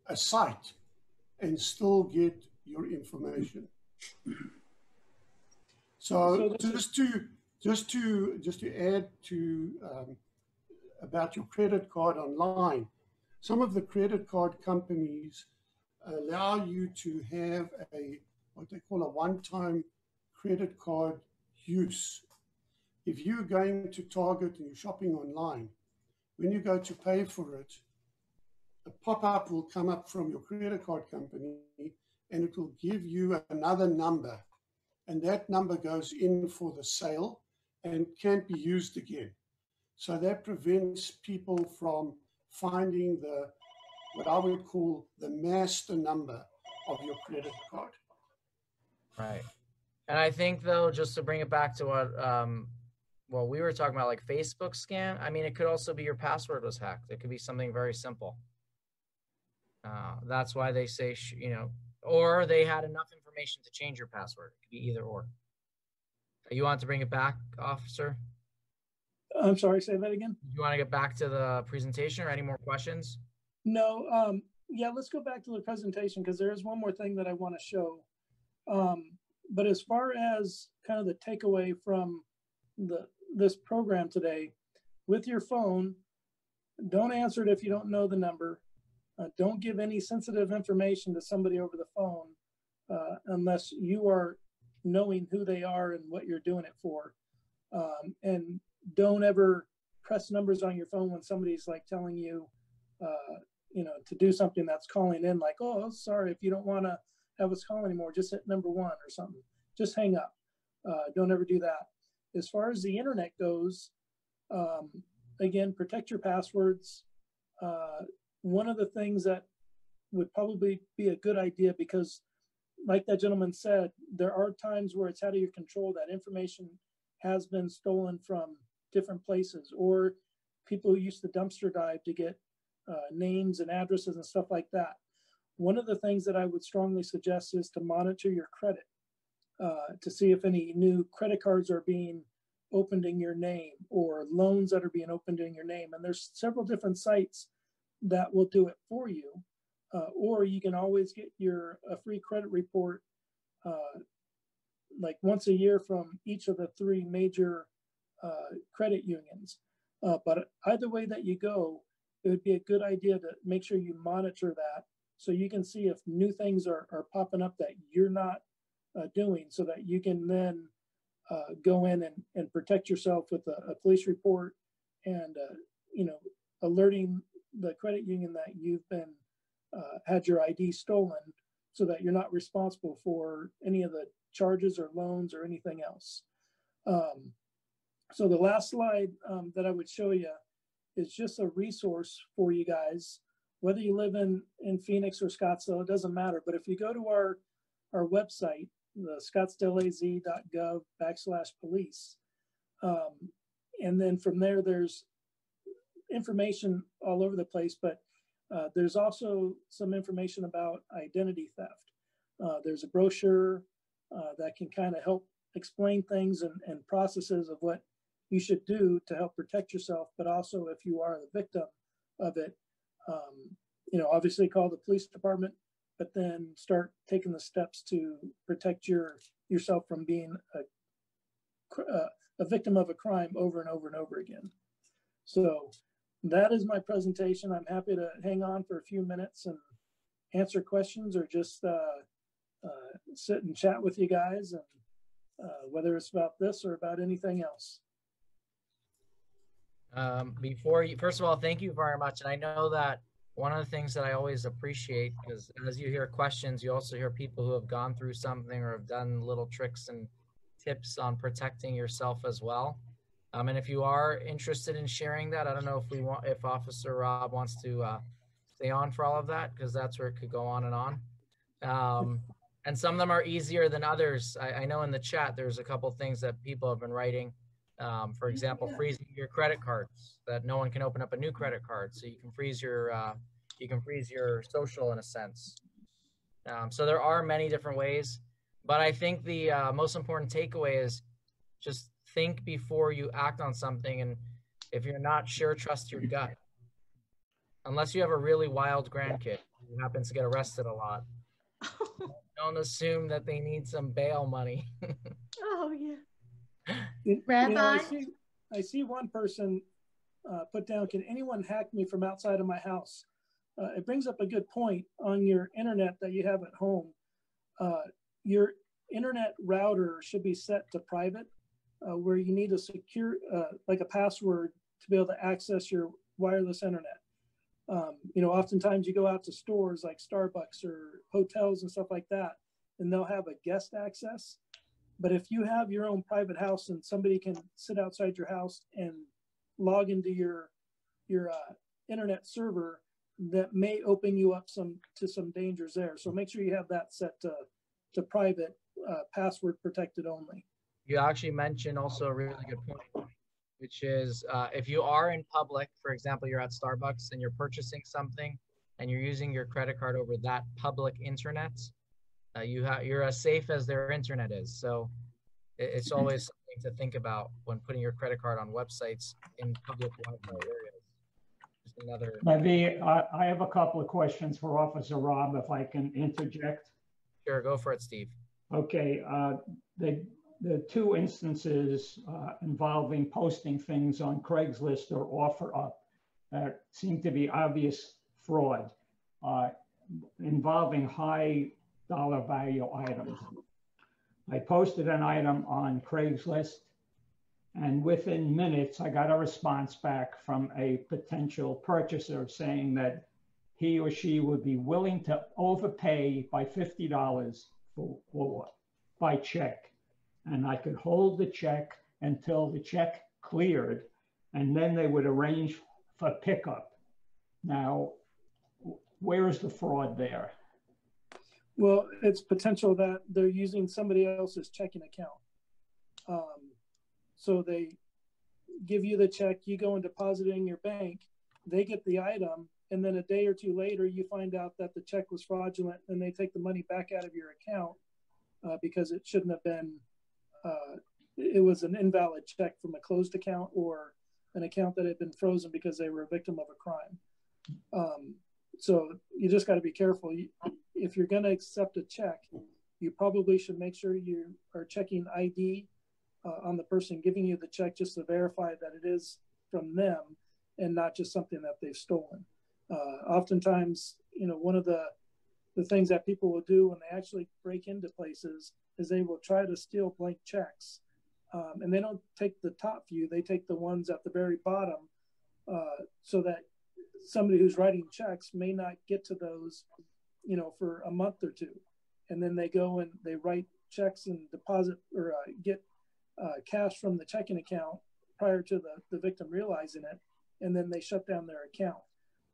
a site and still get your information. So just to add to about your credit card online, some of the credit card companies allow you to have what they call a one-time credit card use. If you're going to Target and you're shopping online, when you go to pay for it, a pop-up will come up from your credit card company, and it will give you another number. And that number goes in for the sale and can't be used again. So that prevents people from finding what I would call the master number of your credit card. Right. And I think, though, just to bring it back to what, well, we were talking about, like Facebook scam. I mean, it could also be your password was hacked. It could be something very simple. That's why they say, you know, or they had enough information to change your password. It could be either or. You want to bring it back, officer? I'm sorry, say that again? You want to get back to the presentation or any more questions? No, yeah, let's go back to the presentation because there is one more thing that I want to show. But as far as kind of the takeaway from this program today, with your phone, don't answer it if you don't know the number. Don't give any sensitive information to somebody over the phone unless you are knowing who they are and what you're doing it for. And don't ever press numbers on your phone when somebody's like telling you, you know, to do something that's calling in like, oh, sorry, if you don't want to have us call anymore, just hit number 1 or something. Just hang up. Don't ever do that. As far as the internet goes, again, protect your passwords. One of the things that would probably be a good idea, because like that gentleman said, there are times where it's out of your control that information has been stolen from different places, or people who used to dumpster dive to get names and addresses and stuff like that. One of the things that I would strongly suggest is to monitor your credit to see if any new credit cards are being opened in your name or loans that are being opened in your name. And there's several different sites that will do it for you. Or you can always get a free credit report like once a year from each of the 3 major credit unions. But either way that you go, it would be a good idea to make sure you monitor that so you can see if new things are popping up that you're not doing, so that you can then go in and protect yourself with a police report and, you know, alerting the credit union that you've been had your ID stolen, so that you're not responsible for any of the charges or loans or anything else. So the last slide that I would show you is just a resource for you guys, whether you live in Phoenix or Scottsdale, it doesn't matter. But if you go to our website, the scottsdaleaz.gov/police, and then from there, there's information all over the place, but there's also some information about identity theft. There's a brochure that can kind of help explain things and processes of what you should do to help protect yourself, but also if you are the victim of it, you know, obviously call the police department, but then start taking the steps to protect yourself from being a victim of a crime over and over and over again. So that is my presentation. I'm happy to hang on for a few minutes and answer questions, or just sit and chat with you guys, and whether it's about this or about anything else. First of all, thank you very much. And I know that one of the things that I always appreciate, because as you hear questions, you also hear people who have gone through something or have done little tricks and tips on protecting yourself as well. And if you are interested in sharing that, I don't know if Officer Rob wants to stay on for all of that, because that's where it could go on and on. And some of them are easier than others. I know in the chat, there's a couple things that people have been writing. For example, freezing your credit cards, that no one can open up a new credit card. So you can freeze your social in a sense. So there are many different ways, but I think the most important takeaway is just think before you act on something. And if you're not sure, trust your gut. Unless you have a really wild grandkid who happens to get arrested a lot. Don't assume that they need some bail money. Oh, yeah. Rabbi? You know, I see one person put down, can anyone hack me from outside of my house? It brings up a good point on your internet that you have at home. Your internet router should be set to private, where you need a secure, like a password to be able to access your wireless internet. You know, oftentimes you go out to stores like Starbucks or hotels and stuff like that, and they'll have a guest access. But if you have your own private house and somebody can sit outside your house and log into your internet server, that may open you up to some dangers there. So make sure you have that set to private, password protected only. You actually mentioned also a really good point, which is if you are in public, for example, you're at Starbucks and you're purchasing something and you're using your credit card over that public internet, you're as safe as their internet is. So it's always something to think about when putting your credit card on websites in public Wi-Fi areas. Just another. Maybe I have a couple of questions for Officer Rob, if I can interject. Sure, go for it, Steve. Okay, the two instances involving posting things on Craigslist or OfferUp that seem to be obvious fraud involving high dollar value items. I posted an item on Craigslist, and within minutes, I got a response back from a potential purchaser saying that he or she would be willing to overpay by $50 by check. And I could hold the check until the check cleared, and then they would arrange for pickup. Now, where is the fraud there? Well, it's potential that they're using somebody else's checking account. So they give you the check, you go and deposit it in your bank, they get the item, and then a day or two later, you find out that the check was fraudulent, and they take the money back out of your account because it shouldn't have been, it was an invalid check from a closed account or an account that had been frozen because they were a victim of a crime. So you just got to be careful. If you're going to accept a check, you probably should make sure you are checking ID on the person giving you the check just to verify that it is from them and not just something that they've stolen. Oftentimes, you know, one of the things that people will do when they actually break into places is they will try to steal blank checks. And they don't take the top few, they take the ones at the very bottom so that somebody who's writing checks may not get to those, you know, for a month or two. And then they go and they write checks and deposit or get cash from the checking account prior to the victim realizing it. And then they shut down their account.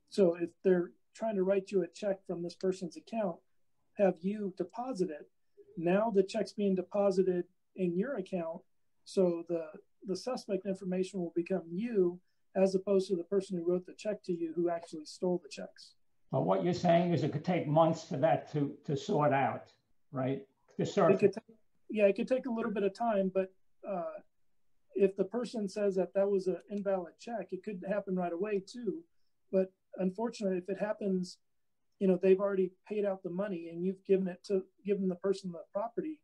So if they're trying to write you a check from this person's account, have you deposit it. Now the check's being deposited in your account. So the suspect information will become you as opposed to the person who wrote the check to you who actually stole the checks. But what you're saying is it could take months for that to sort out, right? It could take a little bit of time, but if the person says that was an invalid check, it could happen right away too. But unfortunately, if it happens, you know, they've already paid out the money and you've given the person the property,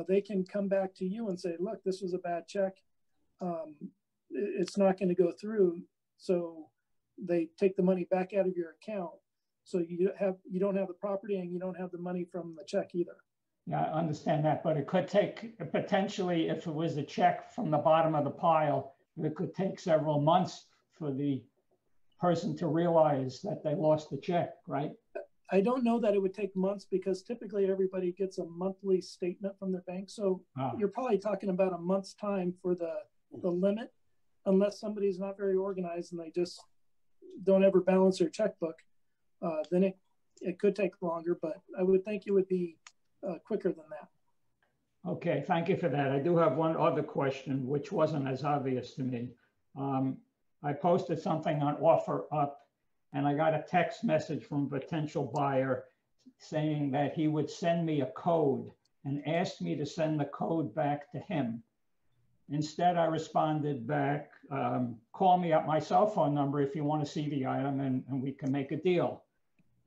they can come back to you and say, look, this was a bad check. It's not going to go through. So they take the money back out of your account. So you don't have the property and you don't have the money from the check either. Yeah, I understand that, but it could take potentially, if it was a check from the bottom of the pile, it could take several months for the person to realize that they lost the check, right? I don't know that it would take months because typically everybody gets a monthly statement from their bank. So you're probably talking about a month's time for the limit, unless somebody's not very organized and they just don't ever balance their checkbook. Then it could take longer, but I would think it would be quicker than that. Okay, thank you for that. I do have one other question, which wasn't as obvious to me. I posted something on OfferUp, and I got a text message from a potential buyer saying that he would send me a code and asked me to send the code back to him. Instead, I responded back, call me at my cell phone number if you want to see the item and we can make a deal.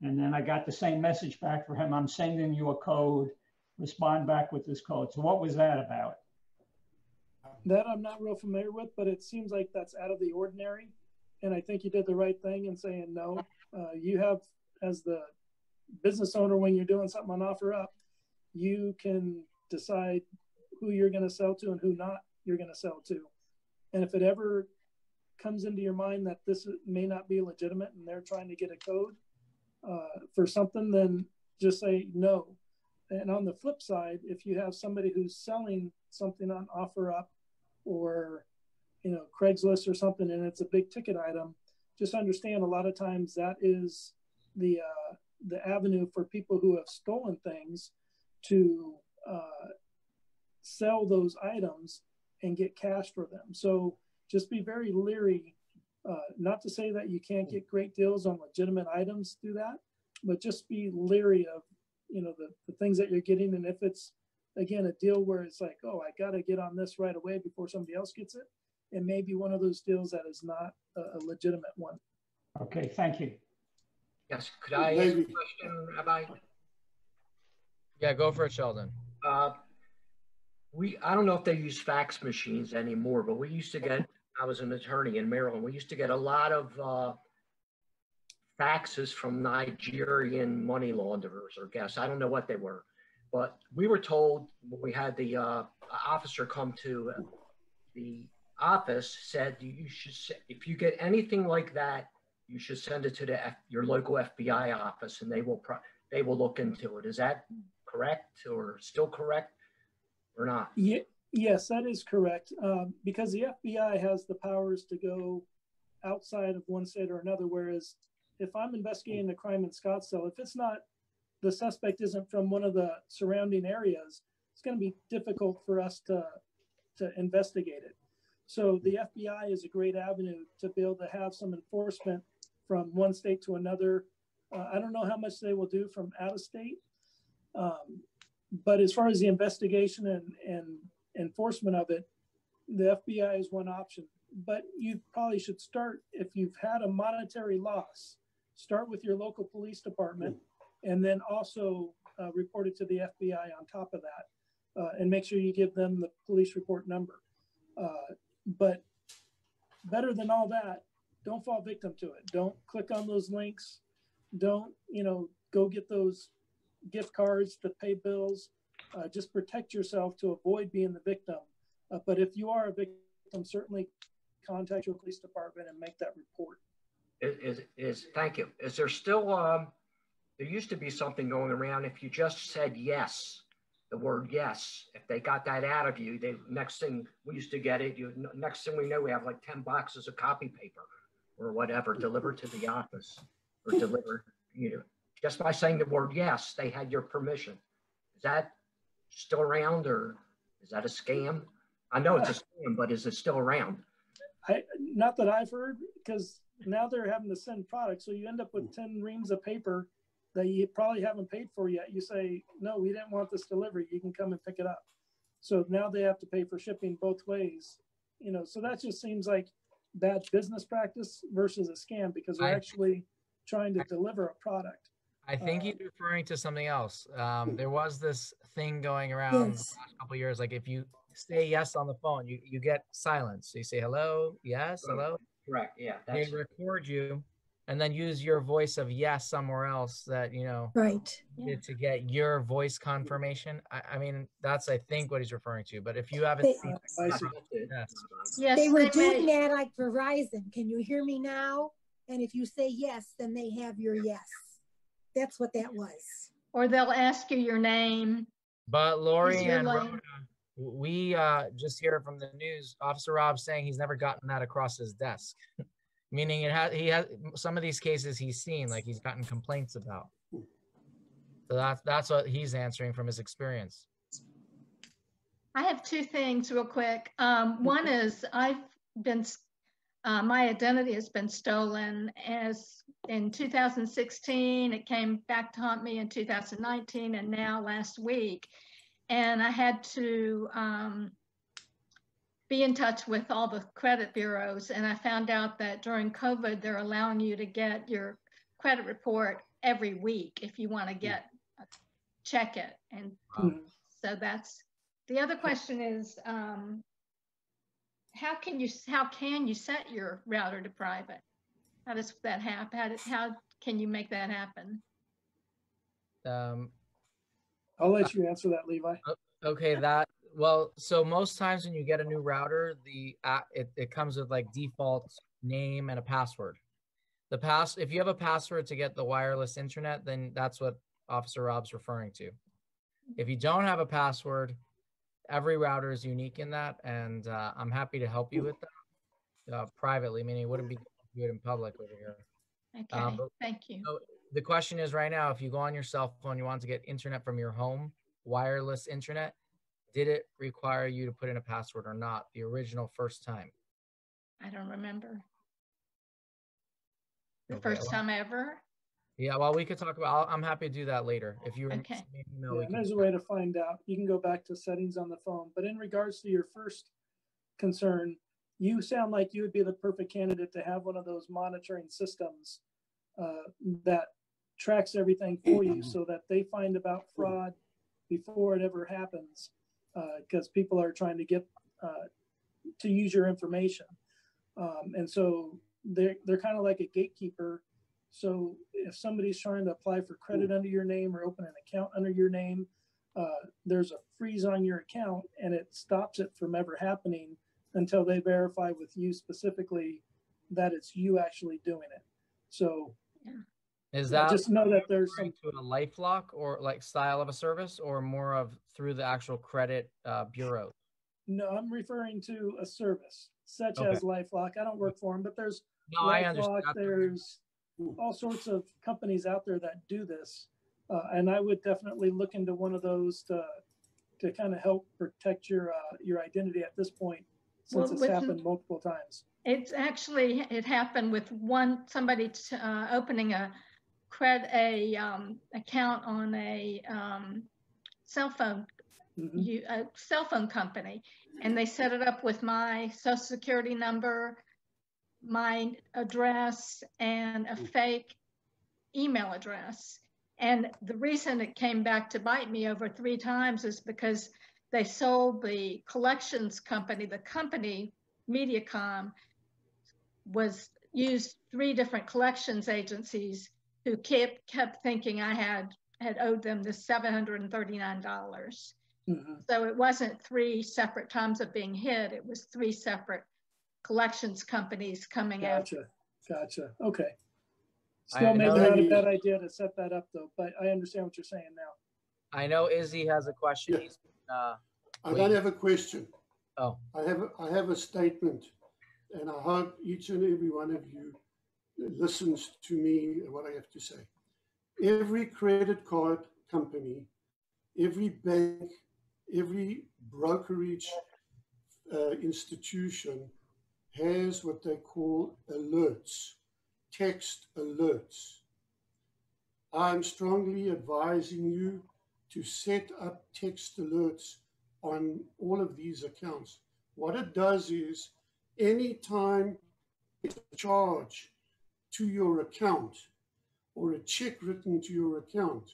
And then I got the same message back for him. I'm sending you a code, respond back with this code. So what was that about? That I'm not real familiar with, but it seems like that's out of the ordinary. And I think you did the right thing in saying no. You have, as the business owner, when you're doing something on OfferUp, you can decide who you're going to sell to and who not you're going to sell to. And if it ever comes into your mind that this may not be legitimate and they're trying to get a code for something, then just say no. And on the flip side, if you have somebody who's selling something on OfferUp or, you know, Craigslist or something, and it's a big ticket item, just understand a lot of times that is the avenue for people who have stolen things to sell those items and get cash for them. So just be very leery, not to say that you can't get great deals on legitimate items through that, but just be leery of, you know, the things that you're getting. And if it's, again, a deal where it's like, oh, I got to get on this right away before somebody else gets it, it may be one of those deals that is not a legitimate one. Okay, thank you. Yes, could I ask a question, Rabbi? Yeah, go for it, Sheldon. I don't know if they use fax machines anymore, but we used to get, I was an attorney in Maryland, we used to get a lot of faxes from Nigerian money launderers or guests. I don't know what they were, but we were told when we had the officer come to the office, said you should, if you get anything like that, you should send it to your local FBI office, and they will look into it. Is that correct, or still correct, or not? Yeah, yes, that is correct. Because the FBI has the powers to go outside of one state or another, whereas if I'm investigating a crime in Scottsdale, if it's not, the suspect isn't from one of the surrounding areas, it's going to be difficult for us to investigate it. So the FBI is a great avenue to be able to have some enforcement from one state to another. I don't know how much they will do from out of state, but as far as the investigation and enforcement of it, the FBI is one option. But you probably should start, if you've had a monetary loss, start with your local police department, and then also report it to the FBI on top of that, and make sure you give them the police report number. But better than all that, don't fall victim to it. Don't click on those links. Don't, you know, go get those gift cards to pay bills. Just protect yourself to avoid being the victim. But if you are a victim, certainly contact your police department and make that report. Thank you. Is there still, there used to be something going around, if you just said yes, the word yes, if they got that out of you, next thing we used to get it, next thing we know, we have like 10 boxes of copy paper or whatever delivered to the office, or delivered, you know, just by saying the word yes, they had your permission. Is that still around, or is that a scam? I know it's a scam, but is it still around? Not that I've heard, because now they're having to send products. So you end up with 10 reams of paper that you probably haven't paid for yet. You say, no, we didn't want this delivery. You can come and pick it up. So now they have to pay for shipping both ways. You know, so that just seems like bad business practice versus a scam, because they're actually trying to deliver a product. I think he's referring to something else. There was this thing going around the last couple of years, like if you say yes on the phone, you get silence. So you say hello, yes, hello. Correct. Yeah. They record you and then use your voice of yes somewhere else that, you know, to get your voice confirmation. I mean, that's, I think, what he's referring to. But if you haven't seen yes, they were doing that like Verizon. Can you hear me now? And if you say yes, then they have your yes. That's what that was. Or they'll ask you your name. But Lori and Rhoda, we just hear from the news, Officer Rob saying he's never gotten that across his desk. Meaning he has some of these cases he's seen, like he's gotten complaints about. So that's what he's answering from his experience. I have two things real quick. One is I've been, my identity has been stolen as in 2016. It came back to haunt me in 2019 and now last week. And I had to be in touch with all the credit bureaus. And I found out that during COVID, they're allowing you to get your credit report every week if you want to check it. And so that's, the other question is, how can you set your router to private? How does that happen? How can you make that happen? I'll let you answer that, Levi. Okay, that Well, so most times when you get a new router, it comes with like default name and a password. If you have a password to get the wireless internet, then that's what Officer Rob's referring to. If you don't have a password, every router is unique in that, and I'm happy to help you with that privately, meaning it wouldn't be good in public over here. Okay, thank you. So the question is right now, if you go on your cell phone, you want to get internet from your home, wireless internet, did it require you to put in a password or not the original first time? I don't remember. The first time ever? Yeah, well, we could talk about, I'm happy to do that later. If you okay. Yeah, there's a way to find out. You can go back to settings on the phone. But in regards to your first concern, you sound like you would be the perfect candidate to have one of those monitoring systems that tracks everything for you so that they find about fraud before it ever happens, because people are trying to get to use your information. And so they're kind of like a gatekeeper. So if somebody's trying to apply for credit under your name or open an account under your name, there's a freeze on your account and it stops it from ever happening until they verify with you specifically that it's you actually doing it. So is that just know that there's some to a LifeLock or like style of a service, or more of through the actual credit bureau? No, I'm referring to a service such as LifeLock. I don't work for them, but there's LifeLock, there's all sorts of companies out there that do this. And I would definitely look into one of those to kind of help protect your identity at this point, since it's happened multiple times. It happened with somebody opening a account on a cell phone, a cell phone company, and they set it up with my social security number, my address, and a fake email address. And the reason it came back to bite me over 3 times is because they sold the collections company, the company Mediacom used 3 different collections agencies who kept thinking I had owed them this $739. So it wasn't 3 separate times of being hit. It was 3 separate collections companies coming after. Gotcha. Okay. Still maybe not a bad idea to set that up though, but I understand what you're saying now. I know Izzy has a question. Yeah. I don't have a question. Oh. I have a statement, and I hope each and every one of you listens to me and what I have to say. Every credit card company, every bank, every brokerage institution has what they call alerts, text alerts. I'm strongly advising you to set up text alerts on all of these accounts. What it does is, anytime it's a charge to your account or a check written to your account,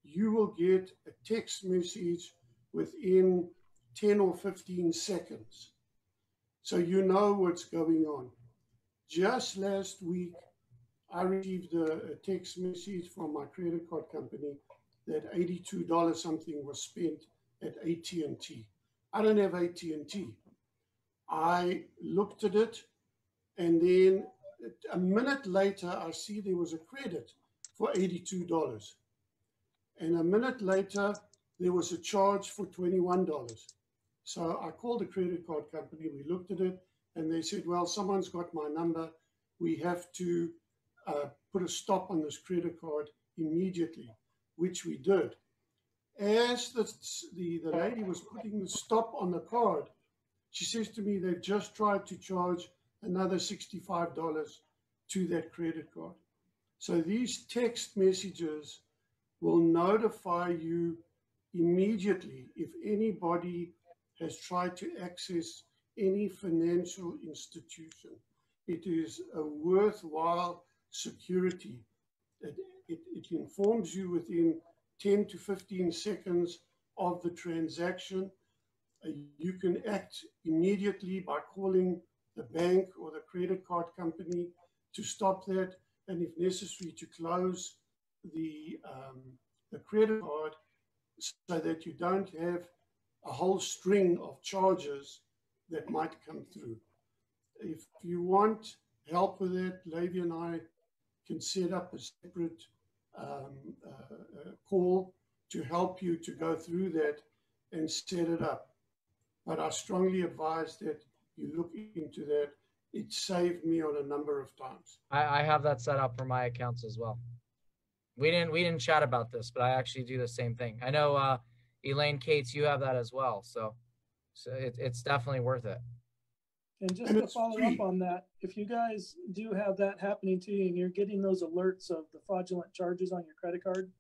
you will get a text message within 10 or 15 seconds. So you know what's going on. Just last week, I received a text message from my credit card company that $82 something was spent at AT&T. I don't have AT&T. I looked at it, and then a minute later, I see there was a credit for $82. And a minute later, there was a charge for $21. So I called the credit card company, we looked at it, and they said, well, someone's got my number. We have to put a stop on this credit card immediately, which we did. As the lady was putting the stop on the card, she says to me, they've just tried to charge another $65 to that credit card. So these text messages will notify you immediately if anybody has tried to access any financial institution. It is a worthwhile security. It informs you within 10 to 15 seconds of the transaction. You can act immediately by calling the bank or the credit card company to stop that, and if necessary, to close the credit card so that you don't have a whole string of charges that might come through. If you want help with it, Levi and I can set up a separate call to help you to go through that and set it up. But I strongly advise that you look into that. It saved me on a number of times. I have that set up for my accounts as well. We didn't chat about this, but I actually do the same thing. I know Elaine Cates, you have that as well. So it's definitely worth it. And just to follow up on that, if you guys do have that happening to you and you're getting those alerts of the fraudulent charges on your credit card,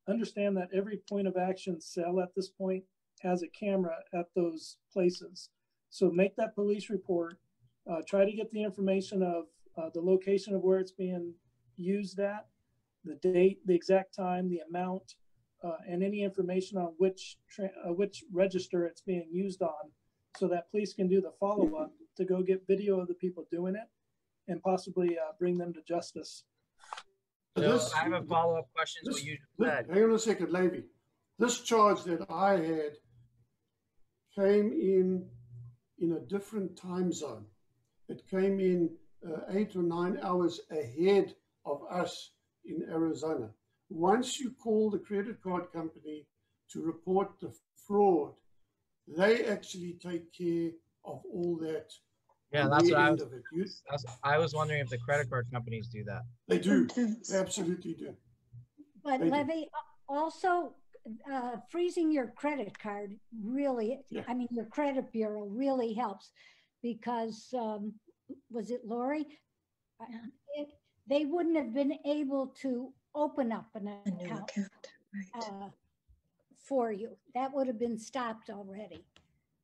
understand that every point of action cell at this point has a camera at those places. So make that police report, try to get the information of the location of where it's being used at, the date, the exact time, the amount, and any information on which register it's being used on, so that police can do the follow-up to go get video of the people doing it and possibly bring them to justice. So I have a follow-up question to what you said. Hang on a second, Levi. This charge that I had came in a different time zone. It came in 8 or 9 hours ahead of us in Arizona. Once you call the credit card company to report the fraud, they actually take care of all that. Yeah, that's what I was wondering if the credit card companies do that. They do. They absolutely do. But Levi, also freezing your credit card really, I mean, your credit bureau really helps, because was it Lori? They wouldn't have been able to open up an account right. For you. That would have been stopped already.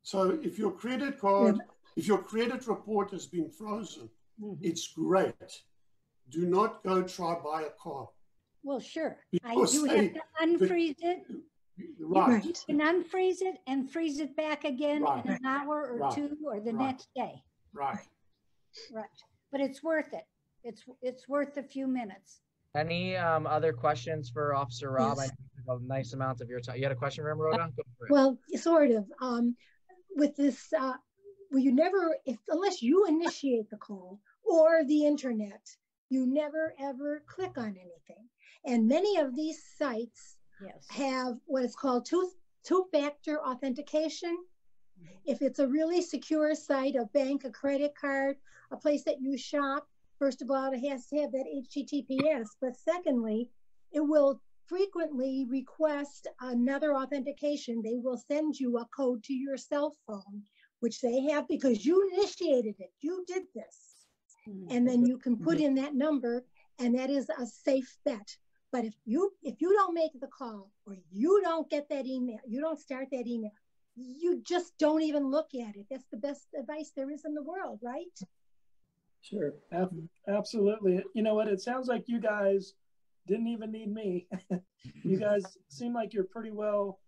So if your credit card, if your credit report has been frozen, it's great. Do not go try buy a car. Well, sure. You have to unfreeze it. Right. You can unfreeze it and freeze it back again in an hour or two or the next day. Right. Right. But it's worth it. It's worth a few minutes. Any other questions for Officer Rob? Yes. I know a nice amount of your time. You had a question for him, Rhoda? Go for it. Well, sort of. With this, well, you never, unless you initiate the call or the internet, you never ever click on anything. And many of these sites have what is called two-factor authentication. If it's a really secure site, a bank, a credit card, a place that you shop, first of all, it has to have that HTTPS. But secondly, it will frequently request another authentication. They will send you a code to your cell phone, which they have because you initiated it. You did this. And then you can put in that number, and that is a safe bet. But if you don't make the call, or you don't get that email, you don't start that email, you just don't even look at it. That's the best advice there is in the world, right? Sure, absolutely. You know what? It sounds like you guys didn't even need me. You guys seem like you're pretty well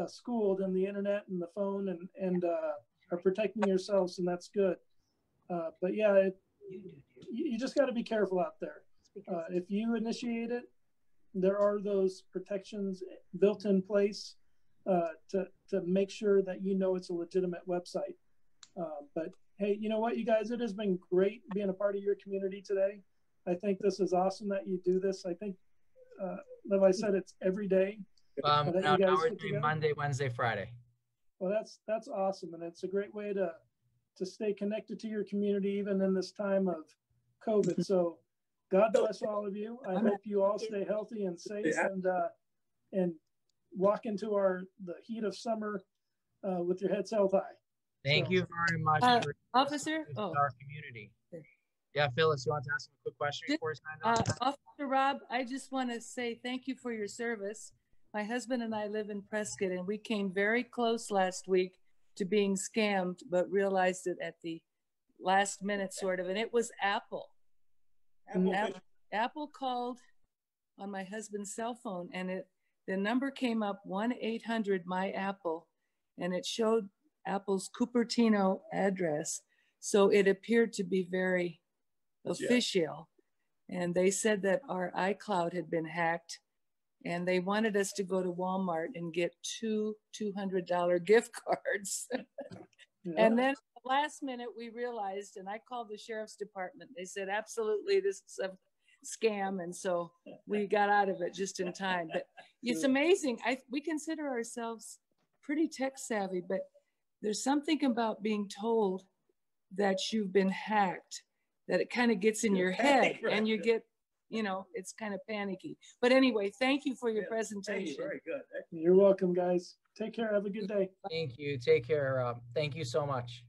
schooled in the internet and the phone, and are protecting yourselves, and that's good. But yeah, you just got to be careful out there. If you initiate it, there are those protections built in place to make sure that you know it's a legitimate website. But hey, you know what, you guys, it has been great being a part of your community today. I think this is awesome that you do this. I think, like I said, it's every day. No, we're doing Monday, Wednesday, Friday. Well, that's awesome, and it's a great way to stay connected to your community even in this time of COVID. So God bless all of you. I hope you all stay healthy and safe, and walk into the heat of summer with your heads held high. Thank you very much, Officer. Our community. Yeah, Phyllis, you want to ask him a quick question before sign off? Officer Rob, I just want to say thank you for your service. My husband and I live in Prescott, and we came very close last week to being scammed, but realized it at the last minute, sort of. And it was Apple. Apple called on my husband's cell phone, and the number came up 1-800-MY-APPLE, and it showed Apple's Cupertino address. So it appeared to be very official. And they said that our iCloud had been hacked, and they wanted us to go to Walmart and get two $200 gift cards. Yeah. And then at the last minute we realized, and I called the sheriff's department. They said, absolutely, this is a scam. And so we got out of it just in time. But it's amazing. We consider ourselves pretty tech savvy, but there's something about being told that you've been hacked, that it kind of gets in your head and you get, you know, it's kind of panicky. But anyway, thank you for your presentation. Very good. You're welcome, guys. Take care. Have a good day. Thank you. Take care. Thank you so much.